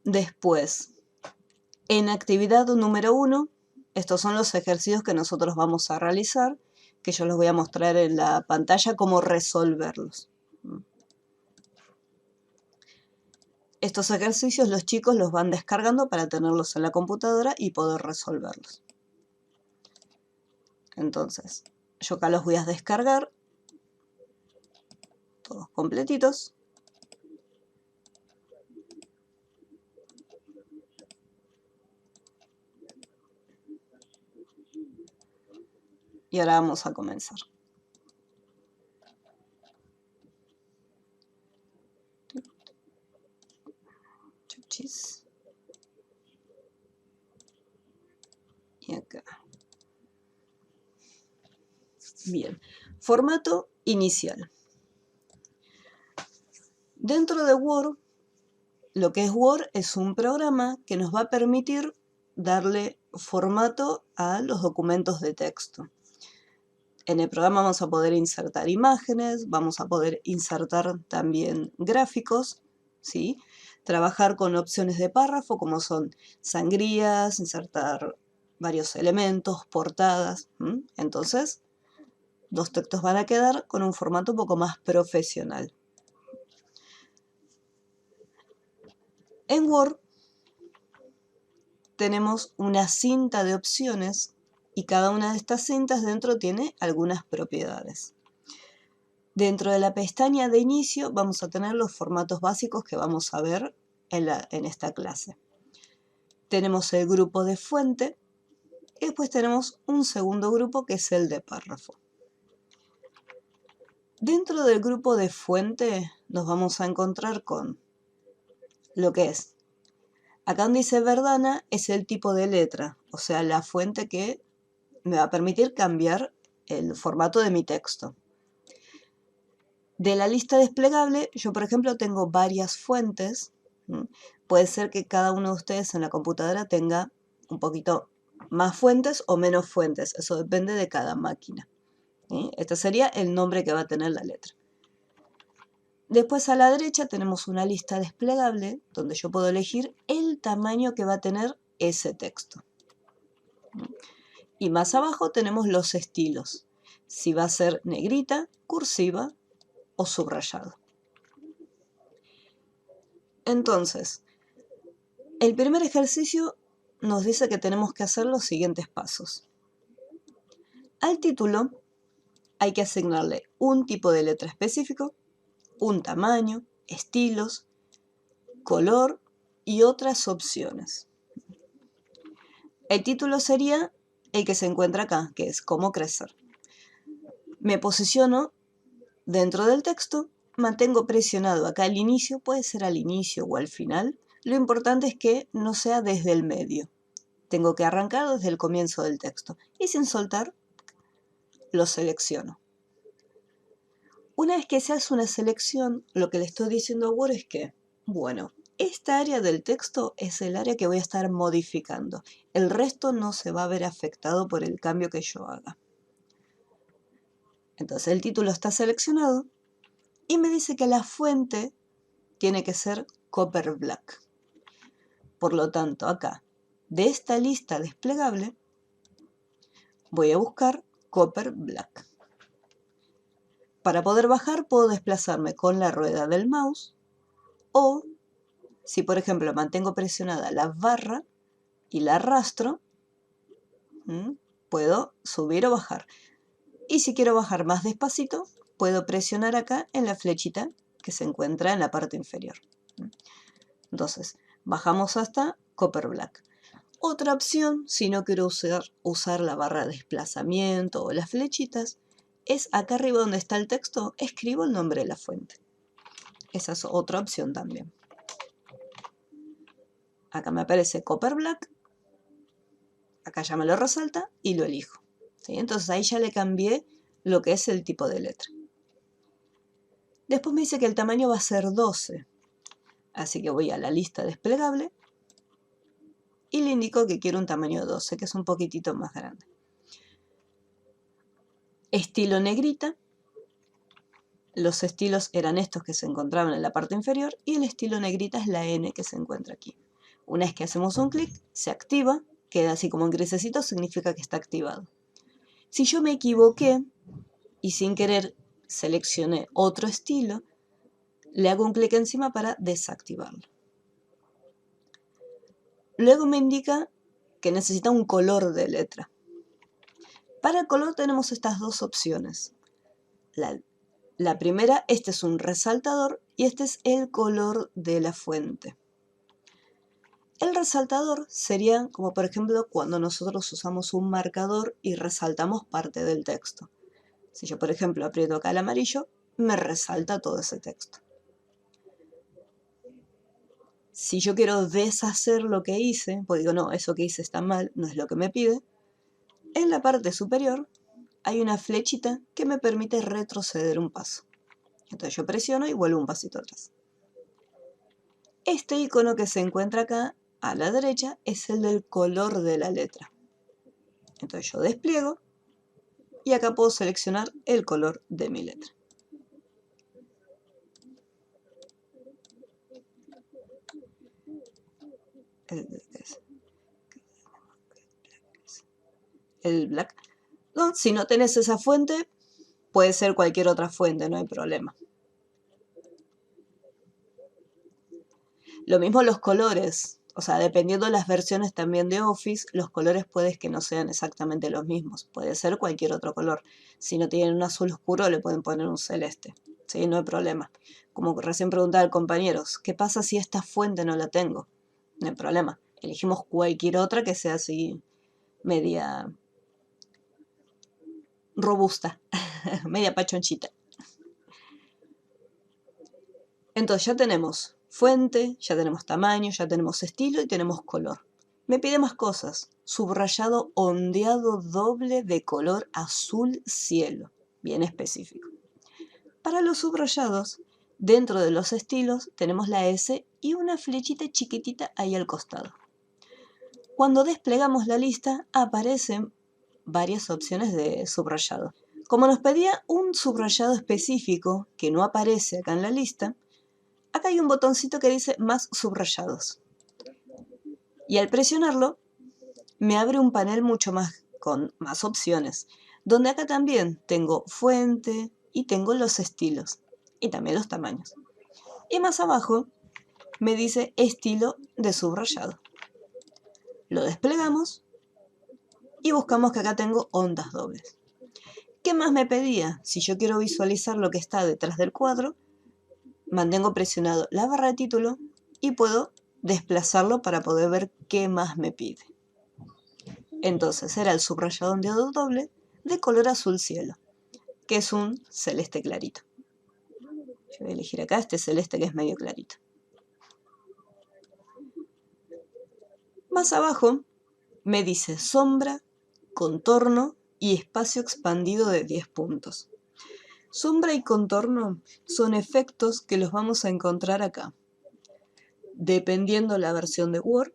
Después, en actividad número 1, estos son los ejercicios que nosotros vamos a realizar, que yo les voy a mostrar en la pantalla cómo resolverlos. Estos ejercicios los chicos los van descargando para tenerlos en la computadora y poder resolverlos. Entonces, yo acá los voy a descargar, todos completitos. Y ahora vamos a comenzar. Chuchis. Y acá. Bien. Formato inicial. Dentro de Word, lo que es Word es un programa que nos va a permitir darle formato a los documentos de texto. En el programa vamos a poder insertar imágenes, vamos a poder insertar también gráficos, ¿sí? Trabajar con opciones de párrafo como son sangrías, insertar varios elementos, portadas. Entonces, los textos van a quedar con un formato un poco más profesional. En Word tenemos una cinta de opciones y cada una de estas cintas dentro tiene algunas propiedades. Dentro de la pestaña de inicio vamos a tener los formatos básicos que vamos a ver en esta clase. Tenemos el grupo de fuente y después tenemos un segundo grupo que es el de párrafo. Dentro del grupo de fuente nos vamos a encontrar con lo que es. Acá donde dice Verdana es el tipo de letra, o sea, la fuente que me va a permitir cambiar el formato de mi texto. De la lista desplegable, yo por ejemplo tengo varias fuentes. Puede ser que cada uno de ustedes en la computadora tenga un poquito más fuentes o menos fuentes, eso depende de cada máquina. Este sería el nombre que va a tener la letra. Después a la derecha tenemos una lista desplegable donde yo puedo elegir el tamaño que va a tener ese texto. Y más abajo tenemos los estilos, si va a ser negrita, cursiva o subrayado. Entonces, el primer ejercicio nos dice que tenemos que hacer los siguientes pasos. Al título hay que asignarle un tipo de letra específico, un tamaño, estilos, color y otras opciones. El título sería el que se encuentra acá, que es cómo crecer. Me posiciono dentro del texto, mantengo presionado acá al inicio, puede ser al inicio o al final. Lo importante es que no sea desde el medio. Tengo que arrancar desde el comienzo del texto y sin soltar lo selecciono. Una vez que se hace una selección, lo que le estoy diciendo a Word es que, bueno, esta área del texto es el área que voy a estar modificando. El resto no se va a ver afectado por el cambio que yo haga. Entonces el título está seleccionado y me dice que la fuente tiene que ser Copper Black. Por lo tanto, acá, de esta lista desplegable, voy a buscar Copper Black. Para poder bajar puedo desplazarme con la rueda del mouse o, si por ejemplo mantengo presionada la barra y la arrastro, puedo subir o bajar. Y si quiero bajar más despacito, puedo presionar acá en la flechita que se encuentra en la parte inferior. Entonces, bajamos hasta Copper Black. Otra opción, si no quiero usar la barra de desplazamiento o las flechitas, es acá arriba donde está el texto, escribo el nombre de la fuente. Esa es otra opción también. Acá me aparece Copper Black, acá ya me lo resalta y lo elijo. ¿Sí? Entonces ahí ya le cambié lo que es el tipo de letra. Después me dice que el tamaño va a ser 12, así que voy a la lista desplegable y le indico que quiero un tamaño 12, que es un poquitito más grande. Estilo negrita. Los estilos eran estos que se encontraban en la parte inferior y el estilo negrita es la N que se encuentra aquí. Una vez que hacemos un clic, se activa, queda así como en grisecito, significa que está activado. Si yo me equivoqué y sin querer seleccioné otro estilo, le hago un clic encima para desactivarlo. Luego me indica que necesita un color de letra. Para el color tenemos estas dos opciones. La primera, este es un resaltador y este es el color de la fuente. El resaltador sería como por ejemplo cuando nosotros usamos un marcador y resaltamos parte del texto. Si yo por ejemplo aprieto acá el amarillo, me resalta todo ese texto. Si yo quiero deshacer lo que hice, pues digo, no, eso que hice está mal, no es lo que me pide, en la parte superior hay una flechita que me permite retroceder un paso. Entonces yo presiono y vuelvo un pasito atrás. Este icono que se encuentra acá a la derecha es el del color de la letra. Entonces yo despliego y acá puedo seleccionar el color de mi letra. El black. No, si no tenés esa fuente, puede ser cualquier otra fuente, no hay problema. Lo mismo los colores, o sea, dependiendo de las versiones también de Office, los colores puede que no sean exactamente los mismos, puede ser cualquier otro color. Si no tienen un azul oscuro, le pueden poner un celeste, ¿sí? No hay problema. Como recién preguntaba el compañero, ¿qué pasa si esta fuente no la tengo? No hay problema, elegimos cualquier otra que sea así, media robusta, media pachonchita. Entonces ya tenemos fuente, ya tenemos tamaño, ya tenemos estilo y tenemos color. Me pide más cosas. Subrayado ondeado doble de color azul cielo. Bien específico. Para los subrayados, dentro de los estilos tenemos la S y una flechita chiquitita ahí al costado. Cuando desplegamos la lista aparecen varias opciones de subrayado. Como nos pedía un subrayado específico que no aparece acá en la lista, acá hay un botoncito que dice más subrayados. Y al presionarlo, me abre un panel mucho más con más opciones, donde acá también tengo fuente y tengo los estilos y también los tamaños. Y más abajo me dice estilo de subrayado. Lo desplegamos y buscamos que acá tengo ondas dobles. ¿Qué más me pedía? Si yo quiero visualizar lo que está detrás del cuadro, mantengo presionado la barra de título y puedo desplazarlo para poder ver qué más me pide. Entonces era el subrayado ondeado doble de color azul cielo, que es un celeste clarito. Yo voy a elegir acá este celeste que es medio clarito. Más abajo me dice sombra, contorno y espacio expandido de 10 puntos. Sombra y contorno son efectos que los vamos a encontrar acá. Dependiendo la versión de Word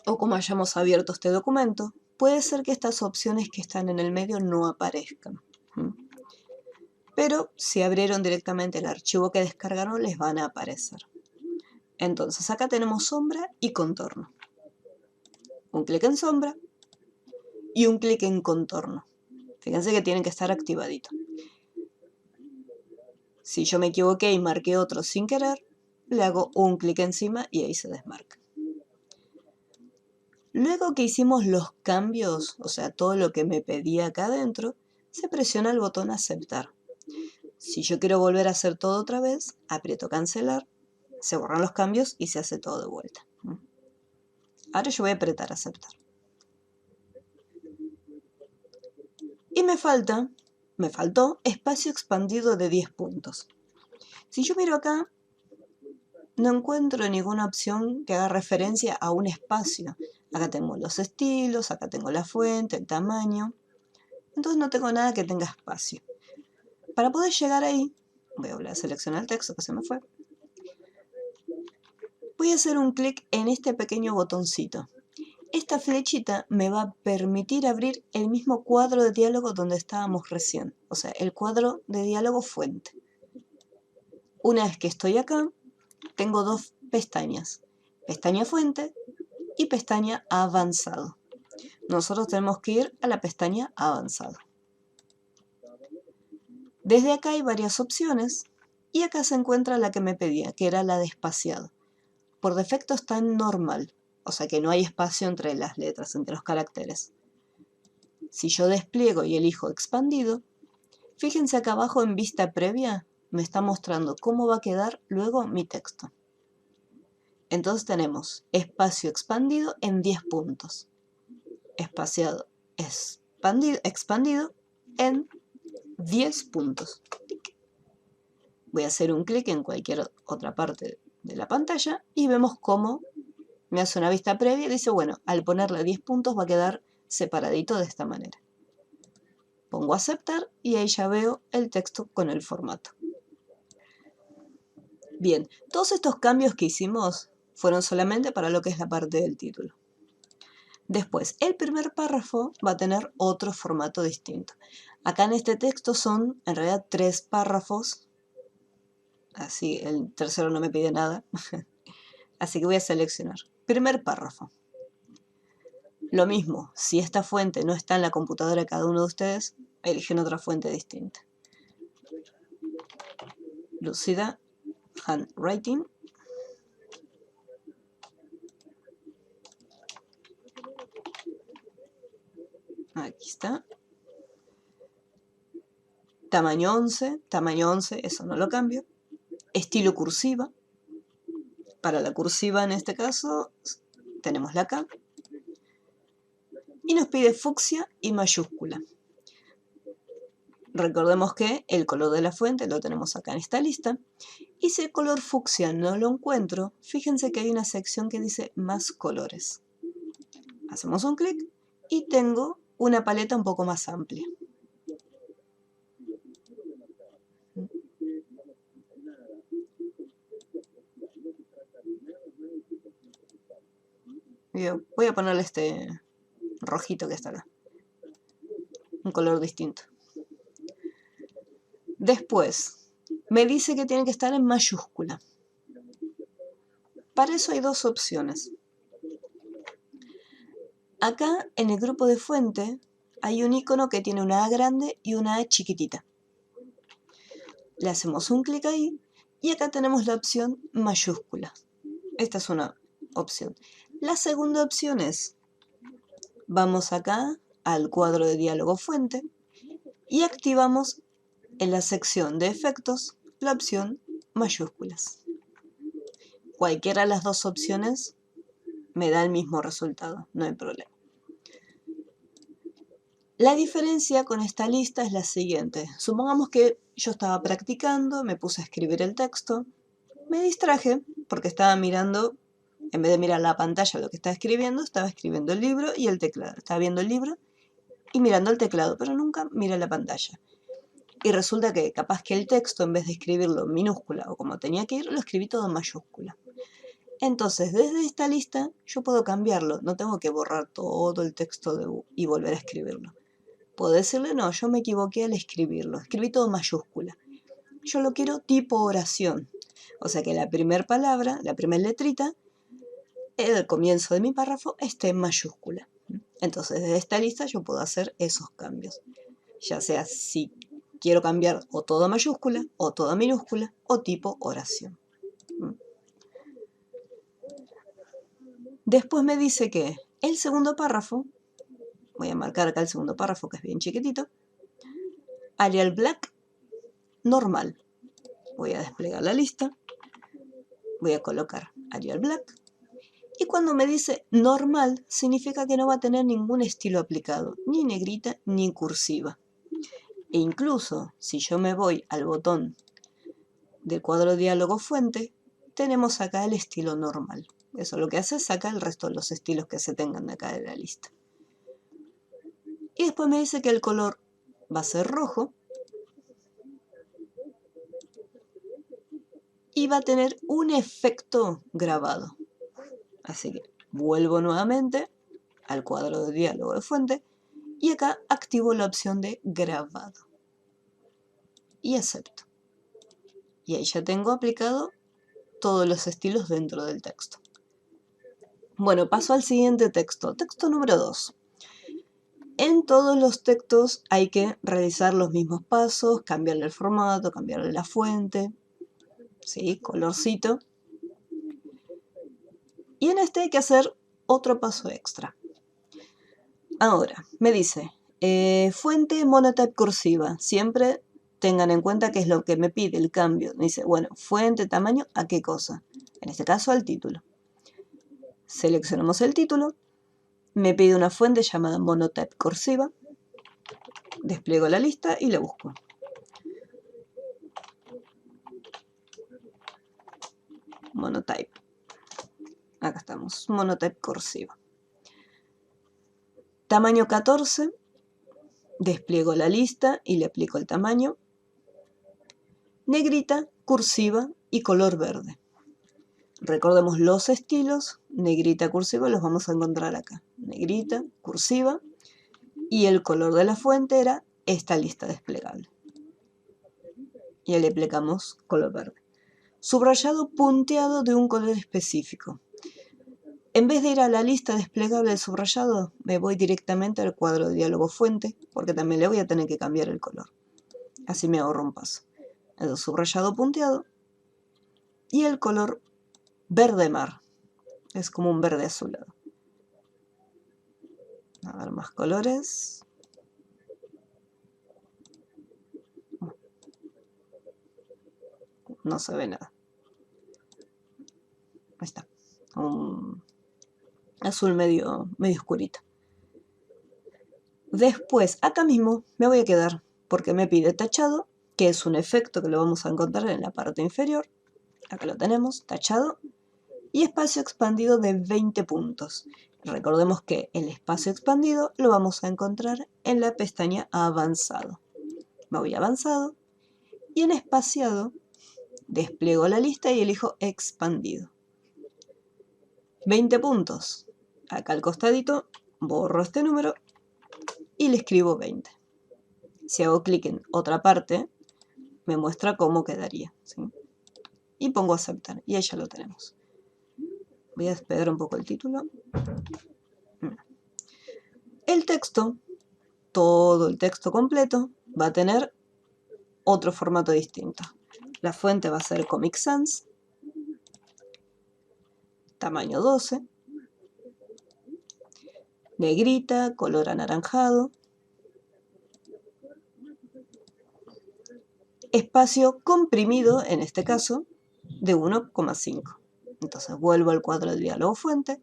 o como hayamos abierto este documento, puede ser que estas opciones que están en el medio no aparezcan. Pero si abrieron directamente el archivo que descargaron, les van a aparecer. Entonces acá tenemos sombra y contorno. Un clic en sombra y un clic en contorno. Fíjense que tienen que estar activaditos. Si yo me equivoqué y marqué otro sin querer, le hago un clic encima y ahí se desmarca. Luego que hicimos los cambios, o sea, todo lo que me pedía acá adentro, se presiona el botón aceptar. Si yo quiero volver a hacer todo otra vez, aprieto cancelar, se borran los cambios y se hace todo de vuelta. Ahora yo voy a apretar aceptar. Y me faltó espacio expandido de 10 puntos. Si yo miro acá, no encuentro ninguna opción que haga referencia a un espacio. Acá tengo los estilos, acá tengo la fuente, el tamaño. Entonces no tengo nada que tenga espacio. Para poder llegar ahí, voy a volver a seleccionar el texto que se me fue. Voy a hacer un clic en este pequeño botoncito. Esta flechita me va a permitir abrir el mismo cuadro de diálogo donde estábamos recién. O sea, el cuadro de diálogo fuente. Una vez que estoy acá, tengo dos pestañas. pestaña fuente y pestaña avanzado. Nosotros tenemos que ir a la pestaña avanzado. Desde acá hay varias opciones y acá se encuentra la que me pedía, que era la de espaciado. Por defecto está en normal, o sea que no hay espacio entre las letras, entre los caracteres. Si yo despliego y elijo expandido, fíjense acá abajo en vista previa, me está mostrando cómo va a quedar luego mi texto. Entonces tenemos espacio expandido en 10 puntos. Espaciado expandido en 10 puntos. Voy a hacer un clic en cualquier otra parte de la pantalla y vemos cómo me hace una vista previa y dice, bueno, al ponerle 10 puntos va a quedar separadito de esta manera. Pongo aceptar y ahí ya veo el texto con el formato. Bien, todos estos cambios que hicimos fueron solamente para lo que es la parte del título. Después, el primer párrafo va a tener otro formato distinto. Acá en este texto son en realidad 3 párrafos. Así, el tercero no me pide nada. Así que voy a seleccionar. Primer párrafo. Lo mismo, si esta fuente no está en la computadora de cada uno de ustedes, eligen otra fuente distinta. Lucida Handwriting. Aquí está. Tamaño 11, eso no lo cambio. Estilo cursiva. Para la cursiva en este caso tenemos la K. Y nos pide fucsia y mayúscula. Recordemos que el color de la fuente lo tenemos acá en esta lista. Y si el color fucsia no lo encuentro, fíjense que hay una sección que dice más colores. Hacemos un clic y tengo una paleta un poco más amplia. Voy a ponerle este rojito que está acá. Un color distinto. Después, me dice que tiene que estar en mayúscula. Para eso hay dos opciones. Acá en el grupo de fuente hay un icono que tiene una A grande y una A chiquitita. Le hacemos un clic ahí y acá tenemos la opción mayúscula. Esta es una opción. La segunda opción es, vamos acá al cuadro de diálogo fuente y activamos en la sección de efectos la opción mayúsculas. Cualquiera de las dos opciones me da el mismo resultado, no hay problema. La diferencia con esta lista es la siguiente. Supongamos que yo estaba practicando, me puse a escribir el texto, me distraje porque estaba mirando, en vez de mirar la pantalla lo que estaba escribiendo el libro y el teclado. Estaba viendo el libro y mirando el teclado, pero nunca miré la pantalla. Y resulta que capaz que el texto, en vez de escribirlo en minúscula o como tenía que ir, lo escribí todo en mayúscula. Entonces, desde esta lista yo puedo cambiarlo, no tengo que borrar todo el texto y volver a escribirlo. Puedo decirle, no, yo me equivoqué al escribirlo, escribí todo en mayúscula. Yo lo quiero tipo oración, o sea que la primera palabra, la primera letrita, el comienzo de mi párrafo esté en mayúscula. Entonces, desde esta lista yo puedo hacer esos cambios, ya sea si quiero cambiar o todo a mayúscula, o todo a minúscula, o tipo oración. Después me dice que el segundo párrafo, voy a marcar acá el segundo párrafo que es bien chiquitito, Arial Black, normal. Voy a desplegar la lista, voy a colocar Arial Black, y cuando me dice normal, significa que no va a tener ningún estilo aplicado, ni negrita ni cursiva. E incluso, si yo me voy al botón del cuadro diálogo fuente, tenemos acá el estilo normal. Eso lo que hace es sacar el resto de los estilos que se tengan de acá de la lista. Y después me dice que el color va a ser rojo y va a tener un efecto grabado. Así que vuelvo nuevamente al cuadro de diálogo de fuente y acá activo la opción de grabado y acepto. Y ahí ya tengo aplicado todos los estilos dentro del texto. Bueno, paso al siguiente texto. Texto número 2. En todos los textos hay que realizar los mismos pasos, cambiarle el formato, cambiarle la fuente, ¿sí? Colorcito. Y en este hay que hacer otro paso extra. Ahora, me dice, fuente monotype cursiva. Siempre tengan en cuenta qué es lo que me pide el cambio. Me dice, bueno, fuente, tamaño, ¿a qué cosa? En este caso, al título. Seleccionamos el título. Me pide una fuente llamada monotype cursiva. Despliego la lista y la busco. Monotype. Acá estamos, monotype cursiva. Tamaño 14. Despliego la lista y le aplico el tamaño. Negrita, cursiva y color verde. Recordemos los estilos, negrita, cursiva, los vamos a encontrar acá. Negrita, cursiva, y el color de la fuente era esta lista desplegable. Y le aplicamos color verde. Subrayado punteado de un color específico. En vez de ir a la lista desplegable del subrayado, me voy directamente al cuadro de diálogo fuente, porque también le voy a tener que cambiar el color. Así me ahorro un paso. El subrayado punteado y el color verde mar. Es como un verde azulado. A ver, más colores. No se ve nada. Ahí está. Un azul medio oscurito. Después, acá mismo me voy a quedar porque me pide tachado, que es un efecto que lo vamos a encontrar en la parte inferior. Acá lo tenemos, tachado. Y espacio expandido de 20 puntos. Recordemos que el espacio expandido lo vamos a encontrar en la pestaña avanzado. Me voy a avanzado y en espaciado despliego la lista y elijo expandido. 20 puntos. Acá al costadito borro este número y le escribo 20. Si hago clic en otra parte, me muestra cómo quedaría, ¿sí? Y pongo aceptar y ahí ya lo tenemos. Voy a despegar un poco el título. El texto, todo el texto completo, va a tener otro formato distinto. La fuente va a ser Comic Sans, tamaño 12, negrita, color anaranjado, espacio comprimido, en este caso, de 1,5. Entonces vuelvo al cuadro de diálogo fuente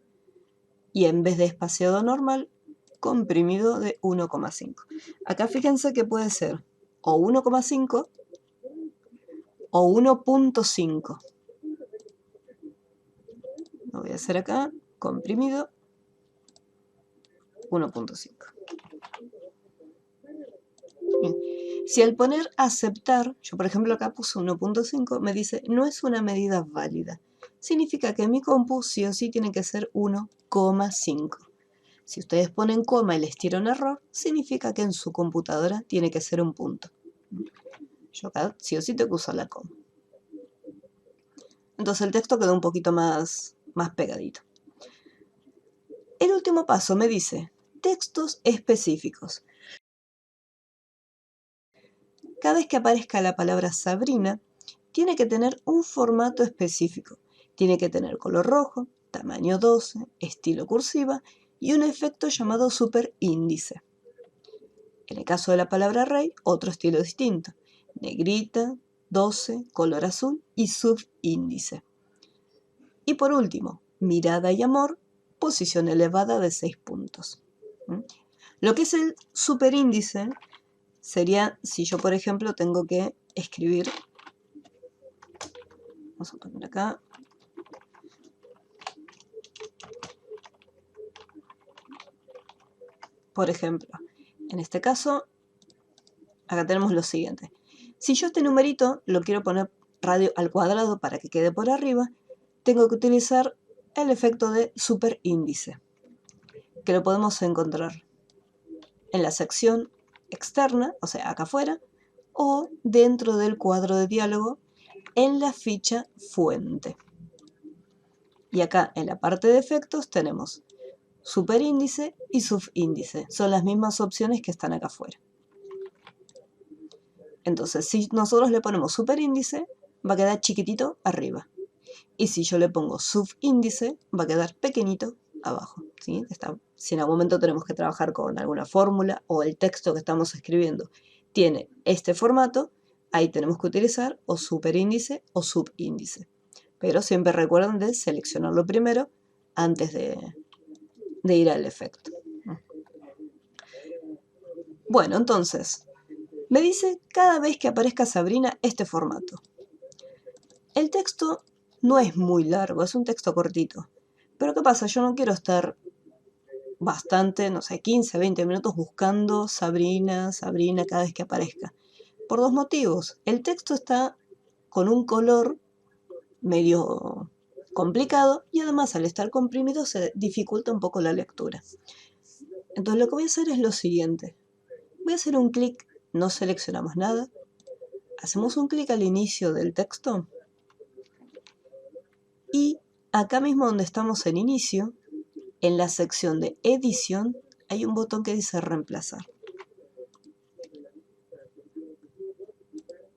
y en vez de espaciado normal, comprimido de 1,5. Acá fíjense que puede ser o 1,5 o 1,5. Lo voy a hacer acá, comprimido 1,5. Si al poner aceptar, yo por ejemplo acá puse 1,5, me dice no es una medida válida. Significa que en mi compu sí o sí tiene que ser 1,5. Si ustedes ponen coma y les tira un error, significa que en su computadora tiene que ser un punto. Yo acá sí o sí tengo que usar la coma. Entonces el texto quedó un poquito más pegadito. El último paso me dice textos específicos. Cada vez que aparezca la palabra Sabrina, tiene que tener un formato específico. Tiene que tener color rojo, tamaño 12, estilo cursiva y un efecto llamado superíndice. En el caso de la palabra rey, otro estilo distinto. Negrita, 12, color azul y subíndice. Y por último, mirada y amor, posición elevada de 6 puntos. Lo que es el superíndice sería si yo, por ejemplo, tengo que escribir, vamos a poner acá, por ejemplo, en este caso, acá tenemos lo siguiente. Si yo este numerito lo quiero poner radio al cuadrado para que quede por arriba, tengo que utilizar el efecto de superíndice, que lo podemos encontrar en la sección externa, o sea, acá afuera, o dentro del cuadro de diálogo en la ficha fuente. Y acá en la parte de efectos tenemos superíndice y subíndice. Son las mismas opciones que están acá afuera. Entonces, si nosotros le ponemos superíndice, va a quedar chiquitito arriba. Y si yo le pongo subíndice, va a quedar pequeñito abajo. ¿Sí? Si en algún momento tenemos que trabajar con alguna fórmula o el texto que estamos escribiendo tiene este formato, ahí tenemos que utilizar o superíndice o subíndice. Pero siempre recuerden de seleccionarlo primero antes de ir al efecto. Bueno, entonces, me dice cada vez que aparezca Sabrina este formato. El texto no es muy largo, es un texto cortito. Pero ¿qué pasa? Yo no quiero estar bastante, no sé, 15, 20 minutos buscando Sabrina, Sabrina cada vez que aparezca. Por dos motivos. El texto está con un color medio complicado y además al estar comprimido se dificulta un poco la lectura. Entonces lo que voy a hacer es lo siguiente. Voy a hacer un clic, no seleccionamos nada. Hacemos un clic al inicio del texto y acá mismo donde estamos en inicio, en la sección de edición, hay un botón que dice reemplazar.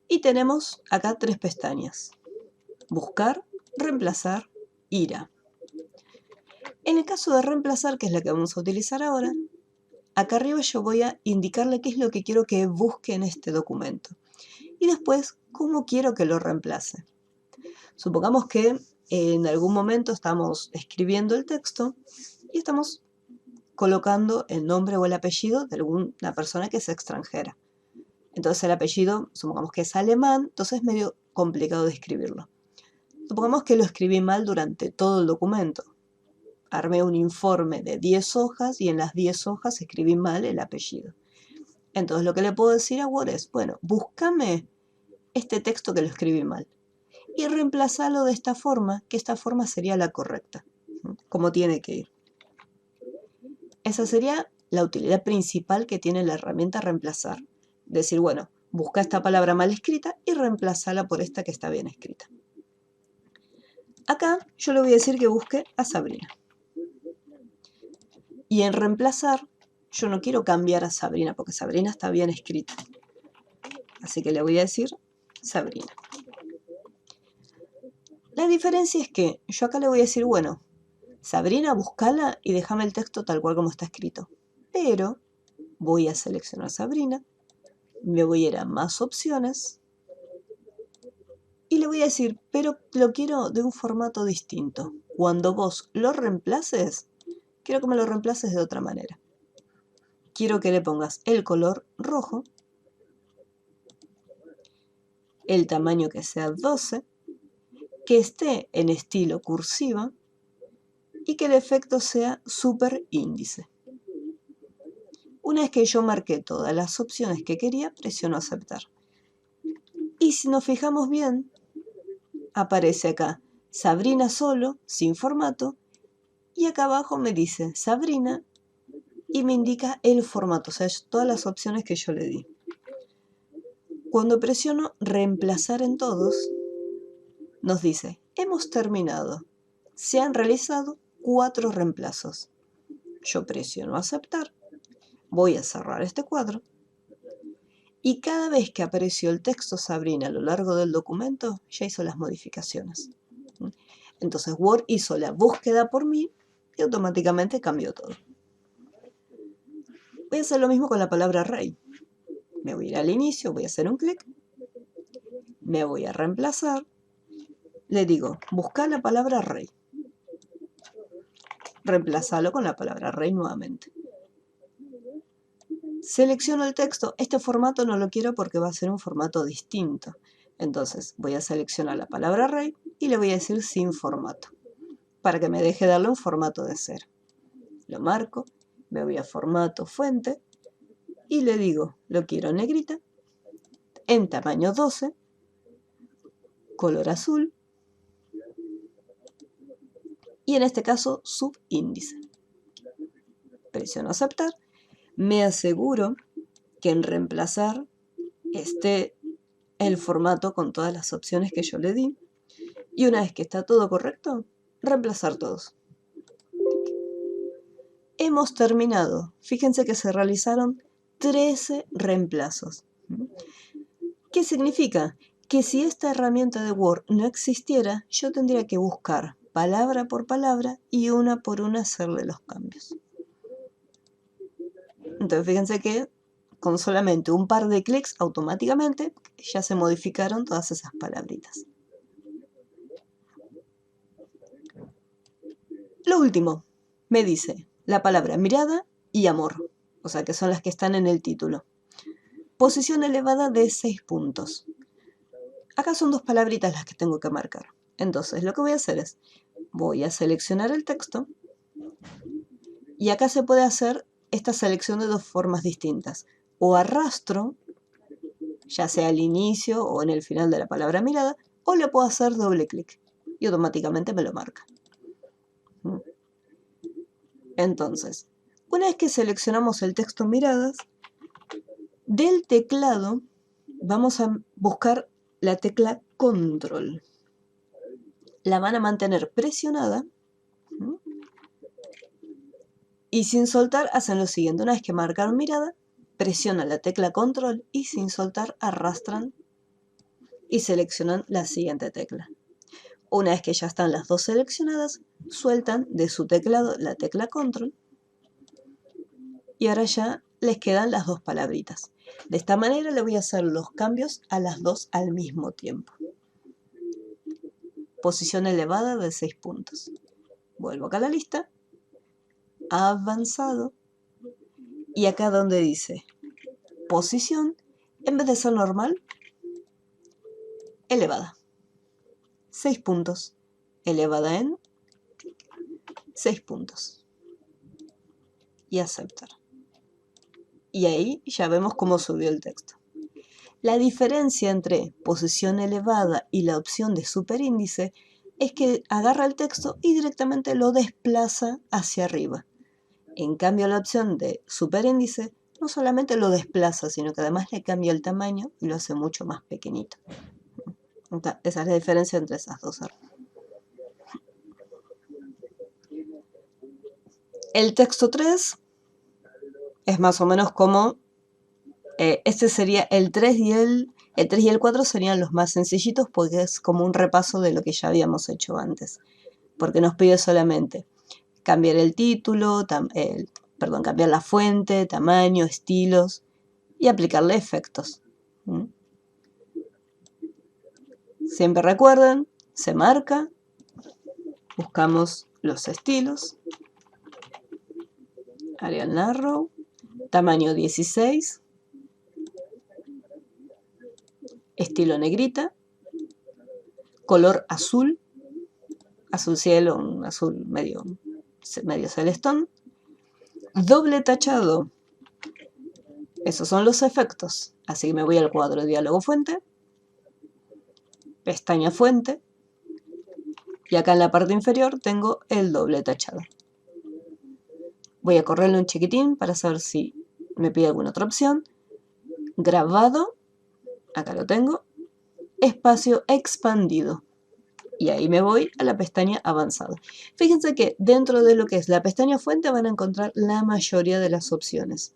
Y tenemos acá tres pestañas. Buscar, reemplazar, ir a. En el caso de reemplazar, que es la que vamos a utilizar ahora, acá arriba yo voy a indicarle qué es lo que quiero que busque en este documento. Y después, cómo quiero que lo reemplace. Supongamos que en algún momento estamos escribiendo el texto y estamos colocando el nombre o el apellido de alguna persona que es extranjera. Entonces el apellido, supongamos que es alemán, entonces es medio complicado de escribirlo. Supongamos que lo escribí mal durante todo el documento. Armé un informe de 10 hojas y en las 10 hojas escribí mal el apellido. Entonces lo que le puedo decir a Word es, bueno, búscame este texto que lo escribí mal y reemplazalo de esta forma, que esta forma sería la correcta, como tiene que ir. Esa sería la utilidad principal que tiene la herramienta reemplazar. Decir, bueno, busca esta palabra mal escrita y reemplazala por esta que está bien escrita. Acá yo le voy a decir que busque a Sabrina. Y en reemplazar, yo no quiero cambiar a Sabrina, porque Sabrina está bien escrita. Así que le voy a decir Sabrina. La diferencia es que yo acá le voy a decir, bueno, Sabrina, búscala y déjame el texto tal cual como está escrito. Pero voy a seleccionar Sabrina, me voy a ir a más opciones y le voy a decir, pero lo quiero de un formato distinto. Cuando vos lo reemplaces, quiero que me lo reemplaces de otra manera. Quiero que le pongas el color rojo, el tamaño que sea 12, que esté en estilo cursiva y que el efecto sea superíndice. Una vez que yo marqué todas las opciones que quería, presiono aceptar. Y si nos fijamos bien, aparece acá Sabrina solo, sin formato, y acá abajo me dice Sabrina y me indica el formato, o sea, todas las opciones que yo le di. Cuando presiono reemplazar en todos, nos dice, hemos terminado. Se han realizado 4 reemplazos. Yo presiono aceptar, voy a cerrar este cuadro y cada vez que apareció el texto Sabrina a lo largo del documento, ya hizo las modificaciones. Entonces Word hizo la búsqueda por mí y automáticamente cambió todo. Voy a hacer lo mismo con la palabra rey. Me voy a ir al inicio, voy a hacer un clic, me voy a reemplazar, le digo, busca la palabra rey. Reemplazarlo con la palabra rey nuevamente. Selecciono el texto. Este formato no lo quiero porque va a ser un formato distinto. Entonces voy a seleccionar la palabra rey y le voy a decir sin formato, para que me deje darle un formato de cero. Lo marco, me voy a formato fuente y le digo, lo quiero en negrita, en tamaño 12, color azul y en este caso subíndice. Presiono aceptar, me aseguro que en reemplazar esté el formato con todas las opciones que yo le di y una vez que está todo correcto, reemplazar todos. Hemos terminado. Fíjense que se realizaron 13 reemplazos. ¿Qué significa? Que si esta herramienta de Word no existiera, yo tendría que buscar palabra por palabra y una por una hacerle los cambios. Entonces fíjense que con solamente un par de clics automáticamente ya se modificaron todas esas palabritas. Lo último, me dice la palabra mirada y amor, o sea que son las que están en el título. Posición elevada de 6 puntos. Acá son dos palabritas las que tengo que marcar. Entonces lo que voy a hacer es, voy a seleccionar el texto y acá se puede hacer esta selección de dos formas distintas. O arrastro, ya sea al inicio o en el final de la palabra mirada, o le puedo hacer doble clic y automáticamente me lo marca. Entonces, una vez que seleccionamos el texto miradas, del teclado vamos a buscar la tecla control. La van a mantener presionada y sin soltar hacen lo siguiente. Una vez que marcaron mirada, presionan la tecla control y sin soltar arrastran y seleccionan la siguiente tecla. Una vez que ya están las dos seleccionadas, sueltan de su teclado la tecla control y ahora ya les quedan las dos palabritas. De esta manera le voy a hacer los cambios a las dos al mismo tiempo. Posición elevada de 6 puntos. Vuelvo acá a la lista, avanzado, y acá donde dice posición, en vez de ser normal, elevada. 6 puntos. Elevada en 6 puntos. Y aceptar. Y ahí ya vemos cómo subió el texto. La diferencia entre posición elevada y la opción de superíndice es que agarra el texto y directamente lo desplaza hacia arriba. En cambio, la opción de superíndice no solamente lo desplaza, sino que además le cambia el tamaño y lo hace mucho más pequeñito. Esa es la diferencia entre esas dos. El texto 3 es más o menos como, este sería el 3 y el 4 serían los más sencillitos porque es como un repaso de lo que ya habíamos hecho antes. Porque nos pide solamente cambiar el título, cambiar la fuente, tamaño, estilos y aplicarle efectos. Siempre recuerden, se marca, buscamos los estilos, Arial Narrow, tamaño 16, estilo negrita, color azul, azul cielo, un azul medio celestón, doble tachado. Esos son los efectos. Así que me voy al cuadro de diálogo fuente, pestaña fuente, y acá en la parte inferior tengo el doble tachado. Voy a correrle un chiquitín para saber si me pide alguna otra opción. Grabado, acá lo tengo, espacio expandido. Y ahí me voy a la pestaña avanzado. Fíjense que dentro de lo que es la pestaña fuente van a encontrar la mayoría de las opciones.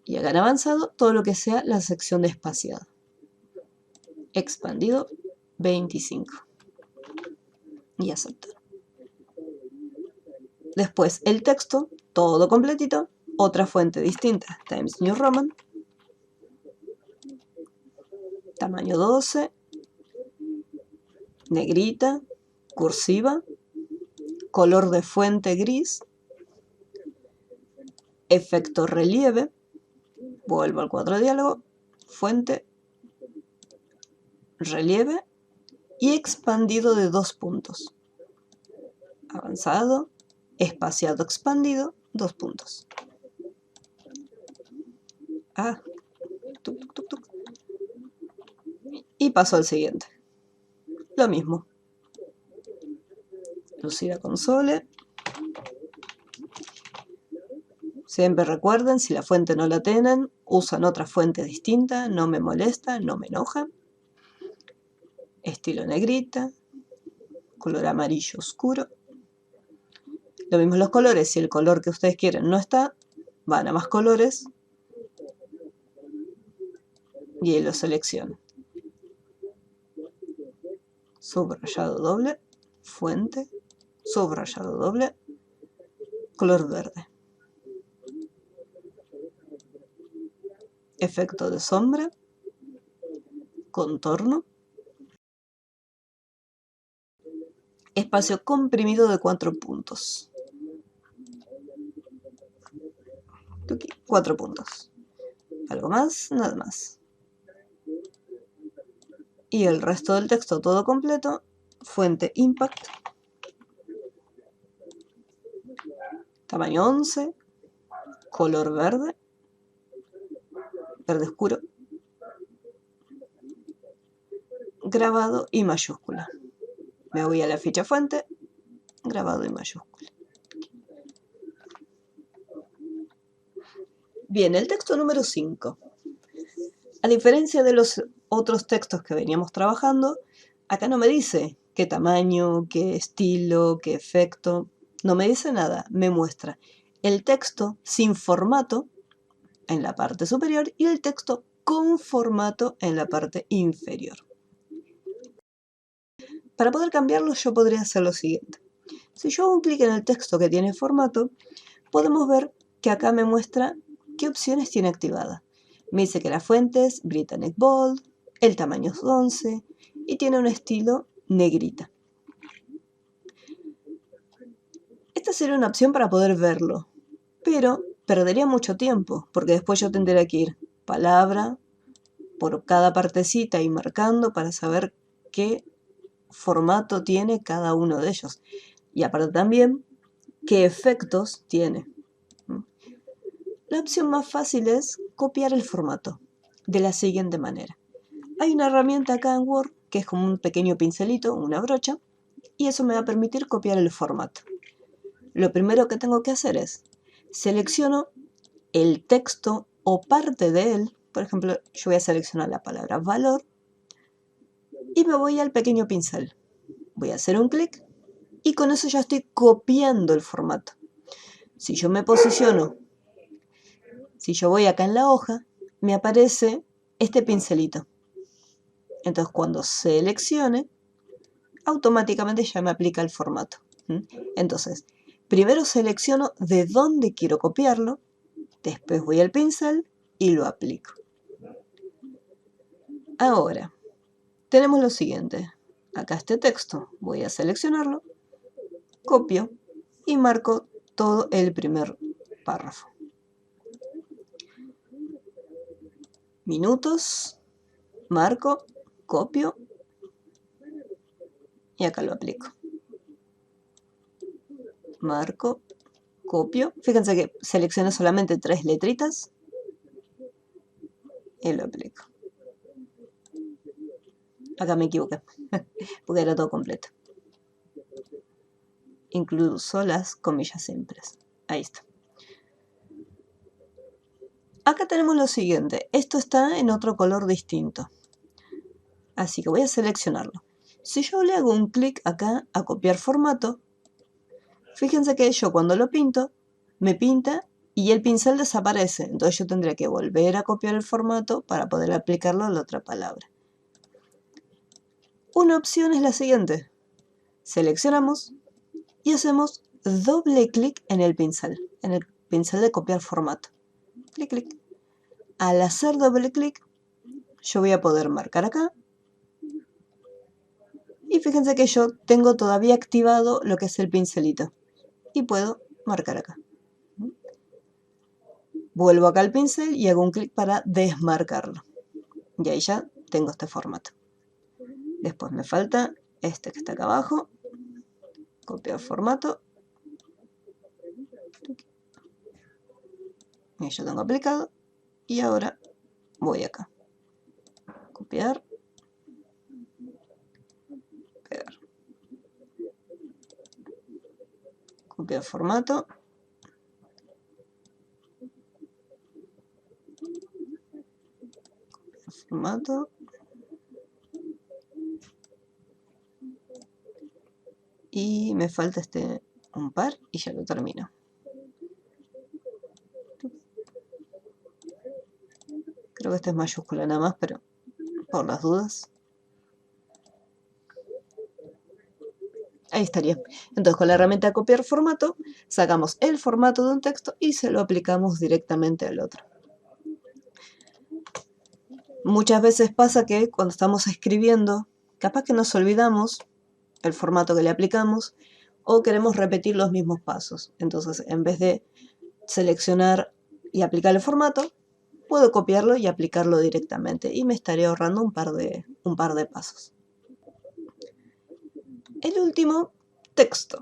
Y acá en avanzado, todo lo que sea la sección de espaciado. Expandido 25. Y aceptar. Después el texto, todo completito, otra fuente distinta, Times New Roman, tamaño 12, negrita, cursiva, color de fuente gris, efecto relieve, vuelvo al cuadro de diálogo, fuente, relieve y expandido de 2 puntos. Avanzado, espaciado expandido, 2 puntos. Y paso al siguiente. Lo mismo. Lucida console. Siempre recuerden, si la fuente no la tienen, usan otra fuente distinta, no me molesta, no me enoja. Estilo negrita, color amarillo oscuro. Lo mismo los colores, si el color que ustedes quieren no está, van a más colores y ahí lo seleccionan. Subrayado doble, fuente, subrayado doble, color verde. Efecto de sombra, contorno, espacio comprimido de 4 puntos. 4 puntos. Algo más, nada más. Y el resto del texto todo completo, fuente Impact, tamaño 11, color verde, verde oscuro, grabado y mayúscula. Me voy a la ficha fuente, grabado y mayúscula. Bien, el texto número 5. A diferencia de los otros textos que veníamos trabajando, acá no me dice qué tamaño, qué estilo, qué efecto. No me dice nada, me muestra el texto sin formato en la parte superior y el texto con formato en la parte inferior. Para poder cambiarlo yo podría hacer lo siguiente. Si yo hago un clic en el texto que tiene formato, podemos ver que acá me muestra qué opciones tiene activadas. Me dice que la fuente es Britannic Bold, el tamaño es 11 y tiene un estilo negrita. Esta sería una opción para poder verlo, pero perdería mucho tiempo porque después yo tendría que ir palabra por cada partecita y marcando para saber qué formato tiene cada uno de ellos. Y aparte también qué efectos tiene. La opción más fácil es copiar el formato de la siguiente manera. Hay una herramienta acá en Word que es como un pequeño pincelito, una brocha, y eso me va a permitir copiar el formato. Lo primero que tengo que hacer es selecciono el texto o parte de él. Por ejemplo, yo voy a seleccionar la palabra valor y me voy al pequeño pincel. Voy a hacer un clic y con eso ya estoy copiando el formato. Si yo me posiciono, si yo voy acá en la hoja, me aparece este pincelito. Entonces cuando seleccione, automáticamente ya me aplica el formato. Entonces, primero selecciono de dónde quiero copiarlo, después voy al pincel y lo aplico. Ahora, tenemos lo siguiente. Acá este texto, voy a seleccionarlo, copio y marco todo el primer párrafo. Minutos, marco, copio y acá lo aplico. Marco, copio. Fíjense que selecciono solamente 3 letritas y lo aplico. Acá me equivoqué, porque era todo completo. Incluso las comillas simples. Ahí está. Acá tenemos lo siguiente. Esto está en otro color distinto. Así que voy a seleccionarlo. Si yo le hago un clic acá a copiar formato, fíjense que yo cuando lo pinto, me pinta y el pincel desaparece. Entonces yo tendría que volver a copiar el formato para poder aplicarlo a la otra palabra. Una opción es la siguiente. Seleccionamos y hacemos doble clic en el pincel de copiar formato. Clic, clic. Al hacer doble clic, yo voy a poder marcar acá. Y fíjense que yo tengo todavía activado lo que es el pincelito. Y puedo marcar acá. Vuelvo acá al pincel y hago un clic para desmarcarlo. Y ahí ya tengo este formato. Después me falta este que está acá abajo. Copiar formato. Y yo tengo aplicado. Y ahora voy acá. Copiar. Pegar. Copiar formato. Formato. Y me falta un par y ya lo termino. Creo que esta es mayúscula nada más, pero por las dudas. Ahí estaría. Entonces, con la herramienta copiar formato, sacamos el formato de un texto y se lo aplicamos directamente al otro. Muchas veces pasa que cuando estamos escribiendo, capaz que nos olvidamos el formato que le aplicamos o queremos repetir los mismos pasos. Entonces, en vez de seleccionar y aplicar el formato, puedo copiarlo y aplicarlo directamente y me estaré ahorrando un par de pasos. El último, texto.